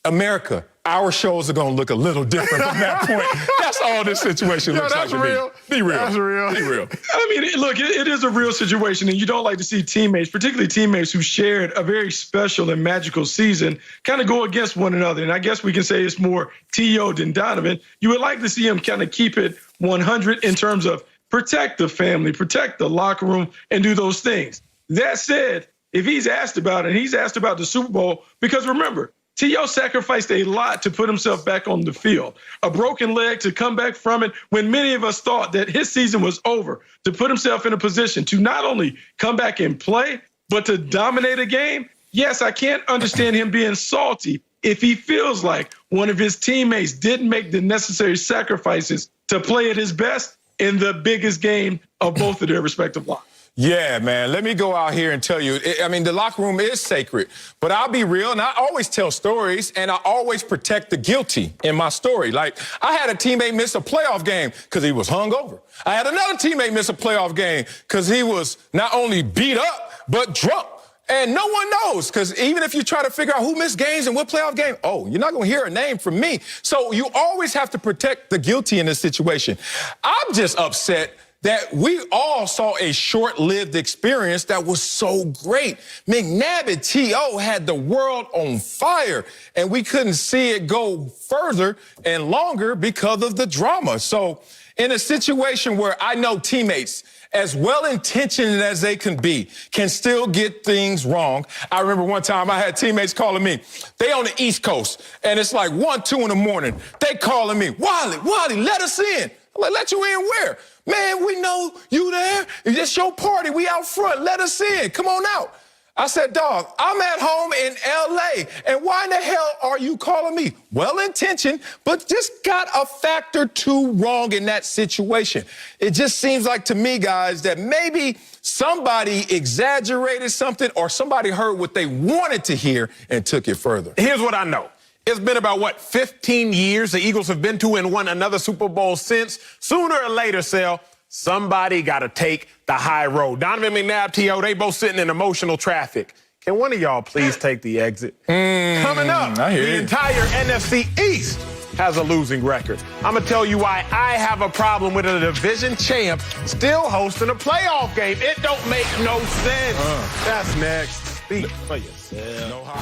America, our shows are going to look a little different from that point. That's all this situation looks like to me. Be real. That's real. Be real. I mean, look, it is a real situation, and you don't like to see teammates, particularly teammates who shared a very special and magical season, kind of go against one another. And I guess we can say it's more T.O. than Donovan. You would like to see him kind of keep it 100 in terms of protect the family, protect the locker room, and do those things. That said, if he's asked about it, he's asked about the Super Bowl, because remember, T.O. sacrificed a lot to put himself back on the field, a broken leg to come back from it when many of us thought that his season was over, to put himself in a position to not only come back and play, but to dominate a game. Yes, I can't understand him being salty if he feels like one of his teammates didn't make the necessary sacrifices to play at his best in the biggest game of both of their respective lives. Yeah, man, let me go out here and tell you, I mean, the locker room is sacred, but I'll be real, and I always tell stories, and I always protect the guilty in my story. Like, I had a teammate miss a playoff game because he was hungover. I had another teammate miss a playoff game because he was not only beat up, but drunk. And no one knows, because even if you try to figure out who missed games and what playoff game, you're not going to hear a name from me. So you always have to protect the guilty in this situation. I'm just upset that we all saw a short-lived experience that was so great. McNabb and T.O. had the world on fire, and we couldn't see it go further and longer because of the drama. So in a situation where I know teammates, as well-intentioned as they can be, can still get things wrong. I remember one time I had teammates calling me. They on the East Coast, and it's like 1, 2 in the morning. They calling me, Wally, let us in. I'm like, let you in where? Man, we know you there. It's your party. We out front. Let us in. Come on out. I said, dog, I'm at home in L.A., and why in the hell are you calling me? Well-intentioned, but just got a factor too wrong in that situation. It just seems like to me, guys, that maybe somebody exaggerated something or somebody heard what they wanted to hear and took it further. Here's what I know. It's been about, 15 years the Eagles have been to and won another Super Bowl since. Sooner or later, Sal, somebody got to take the high road. Donovan McNabb, T.O., they both sitting in emotional traffic. Can one of y'all please take the exit? Coming up, the entire NFC East has a losing record. I'm going to tell you why I have a problem with a division champ still hosting a playoff game. It don't make no sense. That's next. Speak for yourself.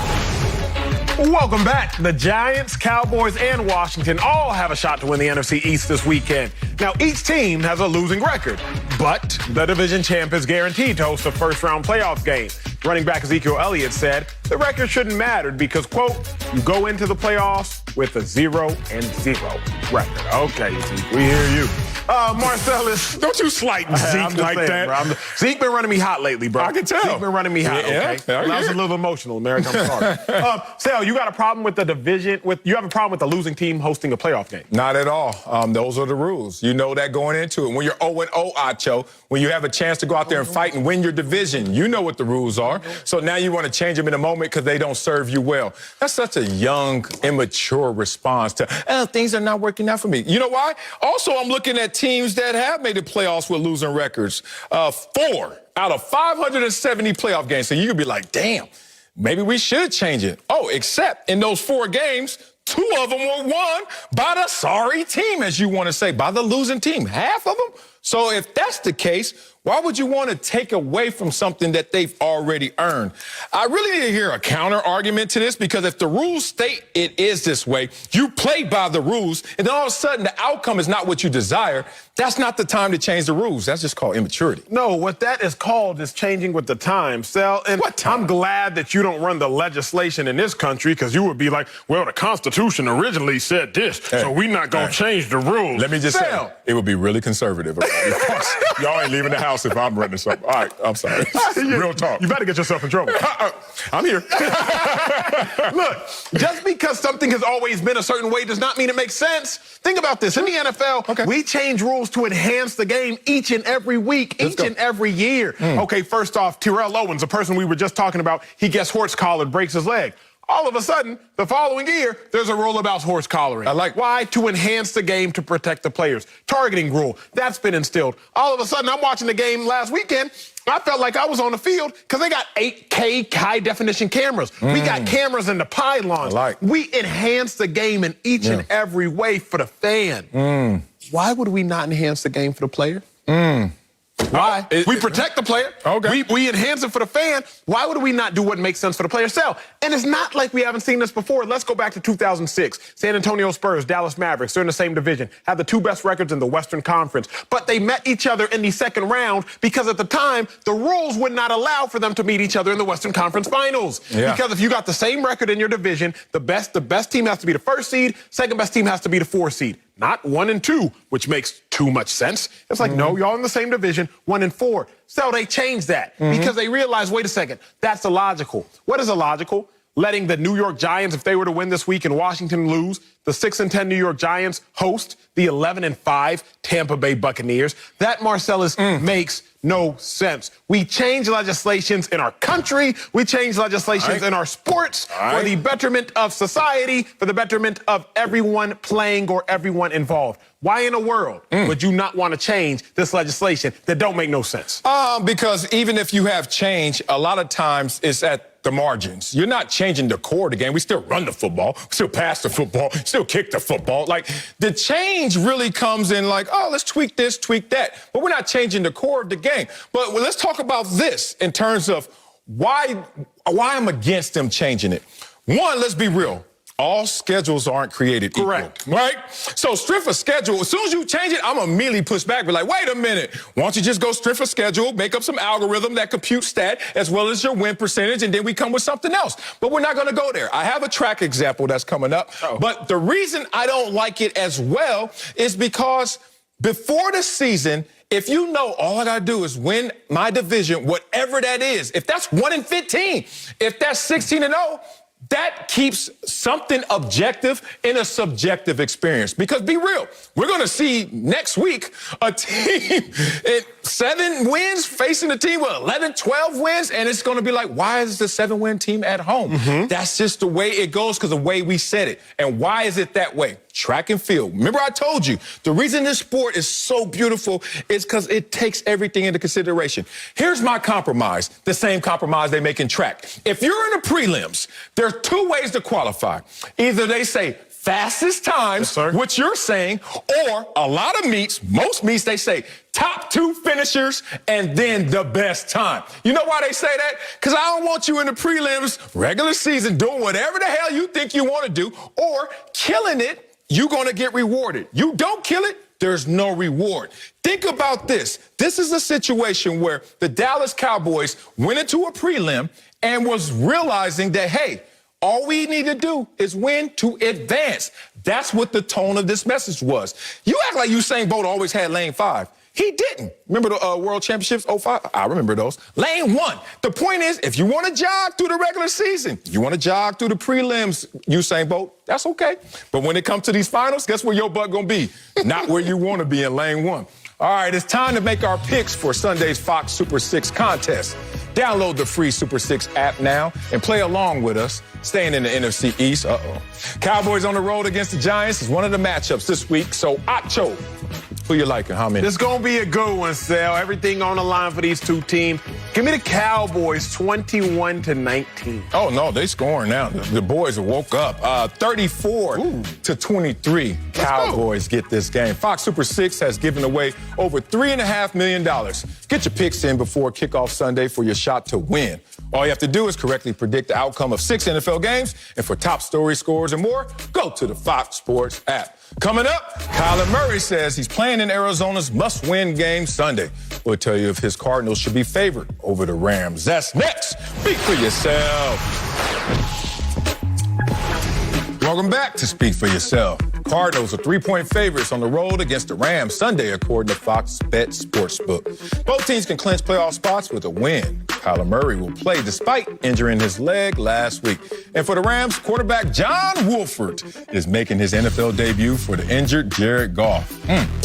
Welcome back. The Giants, Cowboys, and Washington all have a shot to win the NFC East this weekend. Now, each team has a losing record, but the division champ is guaranteed to host a first-round playoff game. Running back Ezekiel Elliott said the record shouldn't matter because, quote, you go into the playoffs with a 0-0 record. Okay, Zeke, we hear you. Marcellus. Don't you slight Zeke like that. Bro. Zeke been running me hot lately, bro. I can tell. Zeke been running me hot, okay? I was a little emotional, America. I'm sorry. Sal, you got a problem with the division? You have a problem with the losing team hosting a playoff game? Not at all. Those are the rules. You know that going into it. When you're 0-0, Acho, when you have a chance to go out there and fight and win your division, you know what the rules are. So now you want to change them in a moment because they don't serve you well. That's such a young, immature response to, things are not working out for me. You know why? Also, I'm looking at teams that have made the playoffs with losing records. 4 out of 570 playoff games. So you could be like, damn, maybe we should change it. Except in those 4 games, 2 of them were won by the sorry team, as you want to say, by the losing team. Half of them? So if that's the case, why would you want to take away from something that they've already earned? I really need to hear a counter argument to this, because if the rules state it is this way, you play by the rules, and then all of a sudden the outcome is not what you desire, that's not the time to change the rules. That's just called immaturity. No, what that is called is changing with the times, Sal. And what time? I'm glad that you don't run the legislation in this country, because you would be like, well, the Constitution originally said this, so we're not going to change the rules. Let me just say, it would be really conservative. Y'all ain't leaving the house if I'm running something. All right, I'm sorry. Real talk. You better get yourself in trouble. I'm here. Look, just because something has always been a certain way does not mean it makes sense. Think about this. In the NFL, we change rules to enhance the game each and every week, each and every year. Okay, first off, Terrell Owens, the person we were just talking about, he gets horse collared, breaks his leg. All of a sudden, the following year, there's a rule about horse collaring. Why? To enhance the game, to protect the players. Targeting rule, that's been instilled. All of a sudden, I'm watching the game last weekend. I felt like I was on the field because they got 8K high-definition cameras. We got cameras in the pylons. We enhance the game in each and every way for the fan. Why would we not enhance the game for the player? Why? We protect the player. We enhance it for the fan. Why would we not do what makes sense for the player? Sal, and it's not like we haven't seen this before. Let's go back to 2006. San Antonio Spurs, Dallas Mavericks, they're in the same division, have the 2 best records in the Western Conference. But they met each other in the second round because at the time, the rules would not allow for them to meet each other in the Western Conference Finals. Because if you got the same record in your division, the best team has to be the 1st seed, second best team has to be the 4th seed. Not 1 and 2, which makes too much sense. It's like, no, y'all in the same division, 1 and 4. So they changed that because they realized, wait a second, that's illogical. What is illogical? letting the New York Giants, if they were to win this week and Washington lose, the 6-10 New York Giants host the 11-5 Tampa Bay Buccaneers. That, Marcellus, makes no sense. We change legislations in our country. We change legislations in our sports for the betterment of society, for the betterment of everyone playing or everyone involved. Why in the world would you not want to change this legislation that don't make no sense? Because even if you have change, a lot of times it's at the margins. You're not changing the core of the game. We still run the football, still pass the football, still kick the football. Like, the change really comes in like, oh, let's tweak this, tweak that. But we're not changing the core of the game. But let's talk about this in terms of why I'm against them changing it. One, let's be real. All schedules aren't created equal. Correct. Right? So strength of schedule, as soon as you change it, I'm going to immediately push back. Be like, wait a minute. Why don't you just go strength of schedule, make up some algorithm that computes stat as well as your win percentage, and then we come with something else. But we're not going to go there. I have a track example that's coming up. But the reason I don't like it as well is because before the season, if you know all I got to do is win my division, whatever that is, if that's 1-15, if that's 16-0, that keeps something objective in a subjective experience. Because be real, we're going to see next week a team at 7 wins facing a team with 11, 12 wins, and it's going to be like, why is the 7-win team at home? That's just the way it goes because the way we said it. And why is it that way? Track and field. Remember I told you, the reason this sport is so beautiful is because it takes everything into consideration. Here's my compromise, the same compromise they make in track. If you're in the prelims, there are 2 ways to qualify. Either they say fastest times, which you're saying, or a lot of meets, most meets, they say top 2 finishers and then the best time. You know why they say that? Because I don't want you in the prelims, regular season, doing whatever the hell you think you want to do, or killing it. You're going to get rewarded. You don't kill it, there's no reward. Think about this. This is a situation where the Dallas Cowboys went into a prelim and was realizing that, hey, all we need to do is win to advance. That's what the tone of this message was. You act like Usain Bolt always had lane 5. He didn't. Remember the World Championships 05? I remember those. Lane 1. The point is, if you want to jog through the regular season, you want to jog through the prelims, Usain Bolt, that's okay. But when it comes to these finals, guess where your butt going to be? Not where you want to be in lane 1. All right, it's time to make our picks for Sunday's Fox Super 6 contest. Download the free Super 6 app now and play along with us, staying in the NFC East. Cowboys on the road against the Giants is one of the matchups this week. So, Acho, who you liking? How many? This is going to be a good one, Sal. Everything on the line for these 2 teams. Give me the Cowboys 21-19. Oh, no, they scoring now. The boys have woke up. 34-23. Cowboys get this game. Fox Super 6 has given away over $3.5 million. Get your picks in before kickoff Sunday for your shot to win. All you have to do is correctly predict the outcome of 6 NFL games. And for top story scores and more, go to the Fox Sports app. Coming up, Kyler Murray says he's playing in Arizona's must-win game Sunday. We'll tell you if his Cardinals should be favored over the Rams. That's next. Speak for yourself. Welcome back to Speak for Yourself. Cardinals are 3-point favorites on the road against the Rams Sunday, according to Fox Bet Sportsbook. Both teams can clinch playoff spots with a win. Kyler Murray will play despite injuring his leg last week. And for the Rams, quarterback John Wolford is making his NFL debut for the injured Jared Goff.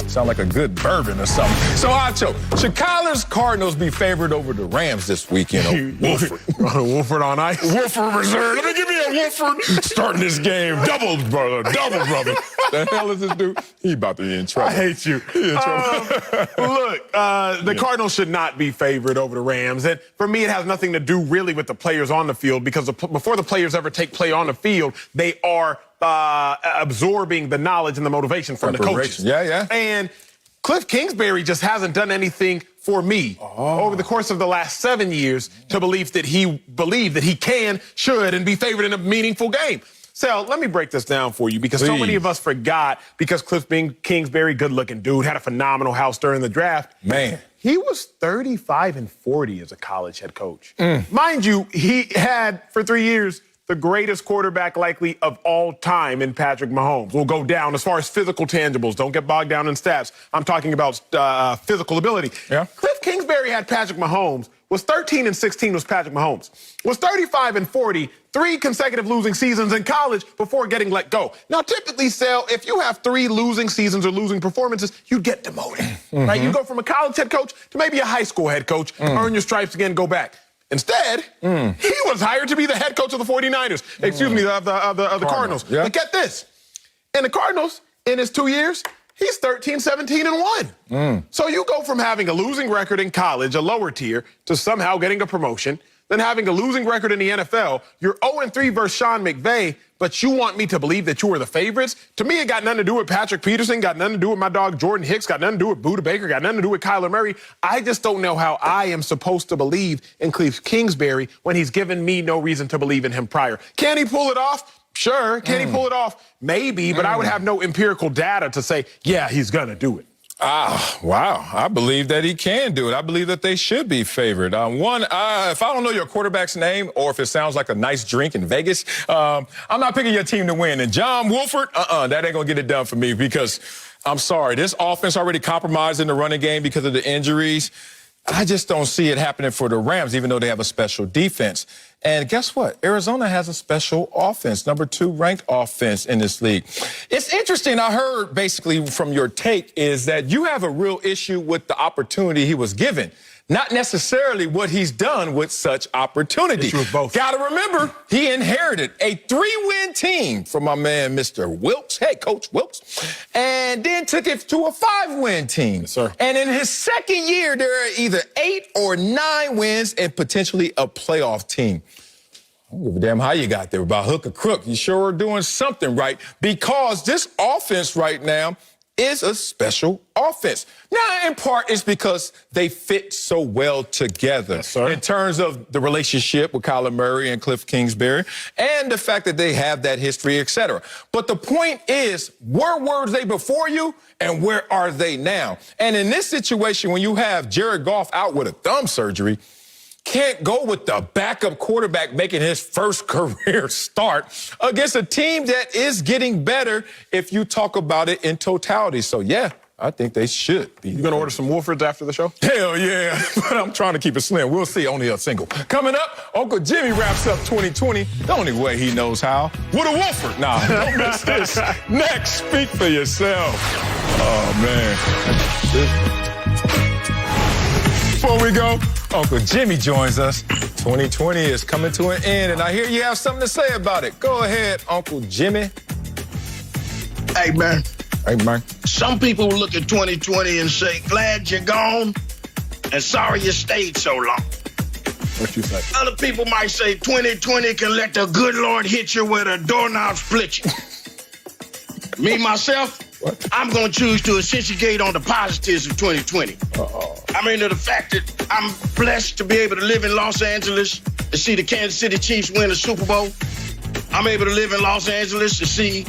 Sound like a good bourbon or something. So, Acho, should Kyler's Cardinals be favored over the Rams this weekend? Wolford. Wolford on ice. Wolford reserve. Let me give me a Wolford starting this game. Double, brother. Double, brother. The hell is this dude? He about to be in trouble. I hate you. He in trouble. Look, the Cardinals should not be favored over the Rams. And for me, it has nothing to do really with the players on the field because before the players ever take play on the field, they are absorbing the knowledge and the motivation from the coaches. Yeah. And Cliff Kingsbury just hasn't done anything for me over the course of the last 7 years to believe that he can, should, and be favored in a meaningful game. Sal, let me break this down for you because so many of us forgot because Cliff Kingsbury, good-looking dude, had a phenomenal house during the draft. Man. He was 35-40 as a college head coach. Mind you, he had, for 3 years, the greatest quarterback likely of all time in Patrick Mahomes. Will go down as far as physical tangibles. Don't get bogged down in stats. I'm talking about physical ability. Yeah. Cliff Kingsbury had Patrick Mahomes. Was 13-16 was Patrick Mahomes. Was 35-40, 3 consecutive losing seasons in college before getting let go. Now, typically, Sal, if you have 3 losing seasons or losing performances, you get demoted, right? You go from a college head coach to maybe a high school head coach, earn your stripes again, go back. Instead, he was hired to be the head coach of the 49ers. Excuse me, of the Cardinals. Yeah. But get this. In the Cardinals, in his 2 years, he's 13-17-1. So you go from having a losing record in college, a lower tier, to somehow getting a promotion, then having a losing record in the NFL. You're 0-3 versus Sean McVay, but you want me to believe that you were the favorites? To me, it got nothing to do with Patrick Peterson, got nothing to do with my dog Jordan Hicks, got nothing to do with Buda Baker, got nothing to do with Kyler Murray. I just don't know how I am supposed to believe in Cliff Kingsbury when he's given me no reason to believe in him prior. Can he pull it off? Sure. Can he pull it off? Maybe, but I would have no empirical data to say, yeah, he's going to do it. Wow. I believe that he can do it. I believe that they should be favored. If I don't know your quarterback's name or if it sounds like a nice drink in Vegas, I'm not picking your team to win. And John Wolford, that ain't going to get it done for me because I'm sorry. This offense already compromised in the running game because of the injuries. I just don't see it happening for the Rams, even though they have a special defense. And guess what? Arizona has a special offense, number 2 ranked offense in this league. It's interesting. I heard basically from your take is that you have a real issue with the opportunity he was given, not necessarily what he's done with such opportunity. Issue with both. Got to remember, he inherited a 3-win team from my man, Mr. Wilkes, hey, Coach Wilkes, and then took it to a 5-win team. Yes, sir. And in his second year, there are either 8 or 9 wins and potentially a playoff team. I don't give a damn how you got there, by hook or crook. You sure are doing something right because this offense right now is a special offense. Now, in part, it's because they fit so well together in terms of the relationship with Kyler Murray and Cliff Kingsbury and the fact that they have that history, et cetera. But the point is, where were they before you and where are they now? And in this situation, when you have Jared Goff out with a thumb surgery, can't go with the backup quarterback making his first career start against a team that is getting better if you talk about it in totality. So, yeah, I think they should be. You going to order some Wolfords after the show? Hell yeah, but I'm trying to keep it slim. We'll see, only a single. Coming up, Uncle Jimmy wraps up 2020 the only way he knows how. With a Wolford. Nah, don't miss this. Next, speak for yourself. Oh, man. Before we go, Uncle Jimmy joins us. 2020 is coming to an end, and I hear you have something to say about it. Go ahead, Uncle Jimmy. Hey, man. Hey, man. Some people look at 2020 and say, glad you're gone and sorry you stayed so long. What you say? Other people might say 2020 can let the good Lord hit you with a doorknob split you. Me, myself, I'm going to choose to associate on the positives of 2020. I mean, the fact that I'm blessed to be able to live in Los Angeles to see the Kansas City Chiefs win the Super Bowl. I'm able to live in Los Angeles to see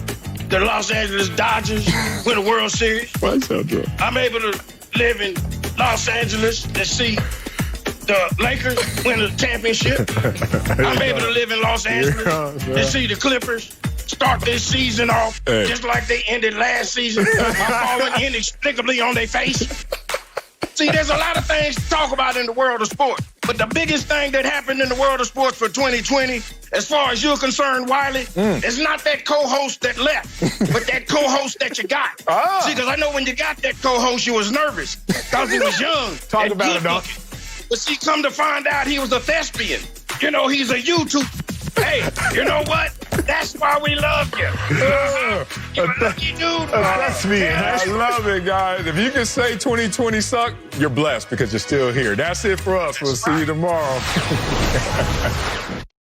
the Los Angeles Dodgers win the World Series. I'm able to live in Los Angeles to see the Lakers win the championship. I'm able to live in Los Angeles to see the Clippers start this season off just like they ended last season by falling inexplicably on their face. See, there's a lot of things to talk about in the world of sport. But the biggest thing that happened in the world of sports for 2020, as far as you're concerned, Wiley, is not that co-host that left, but that co-host that you got. See, because I know when you got that co-host, you was nervous because he was young. Talk about it, Doc. But see, come to find out he was a thespian. You know, he's a YouTuber. Hey, you know what? That's why we love you. You're a lucky dude. That's me. I love it, guys. If you can say 2020 sucked, you're blessed because you're still here. That's it for us. We'll see you tomorrow.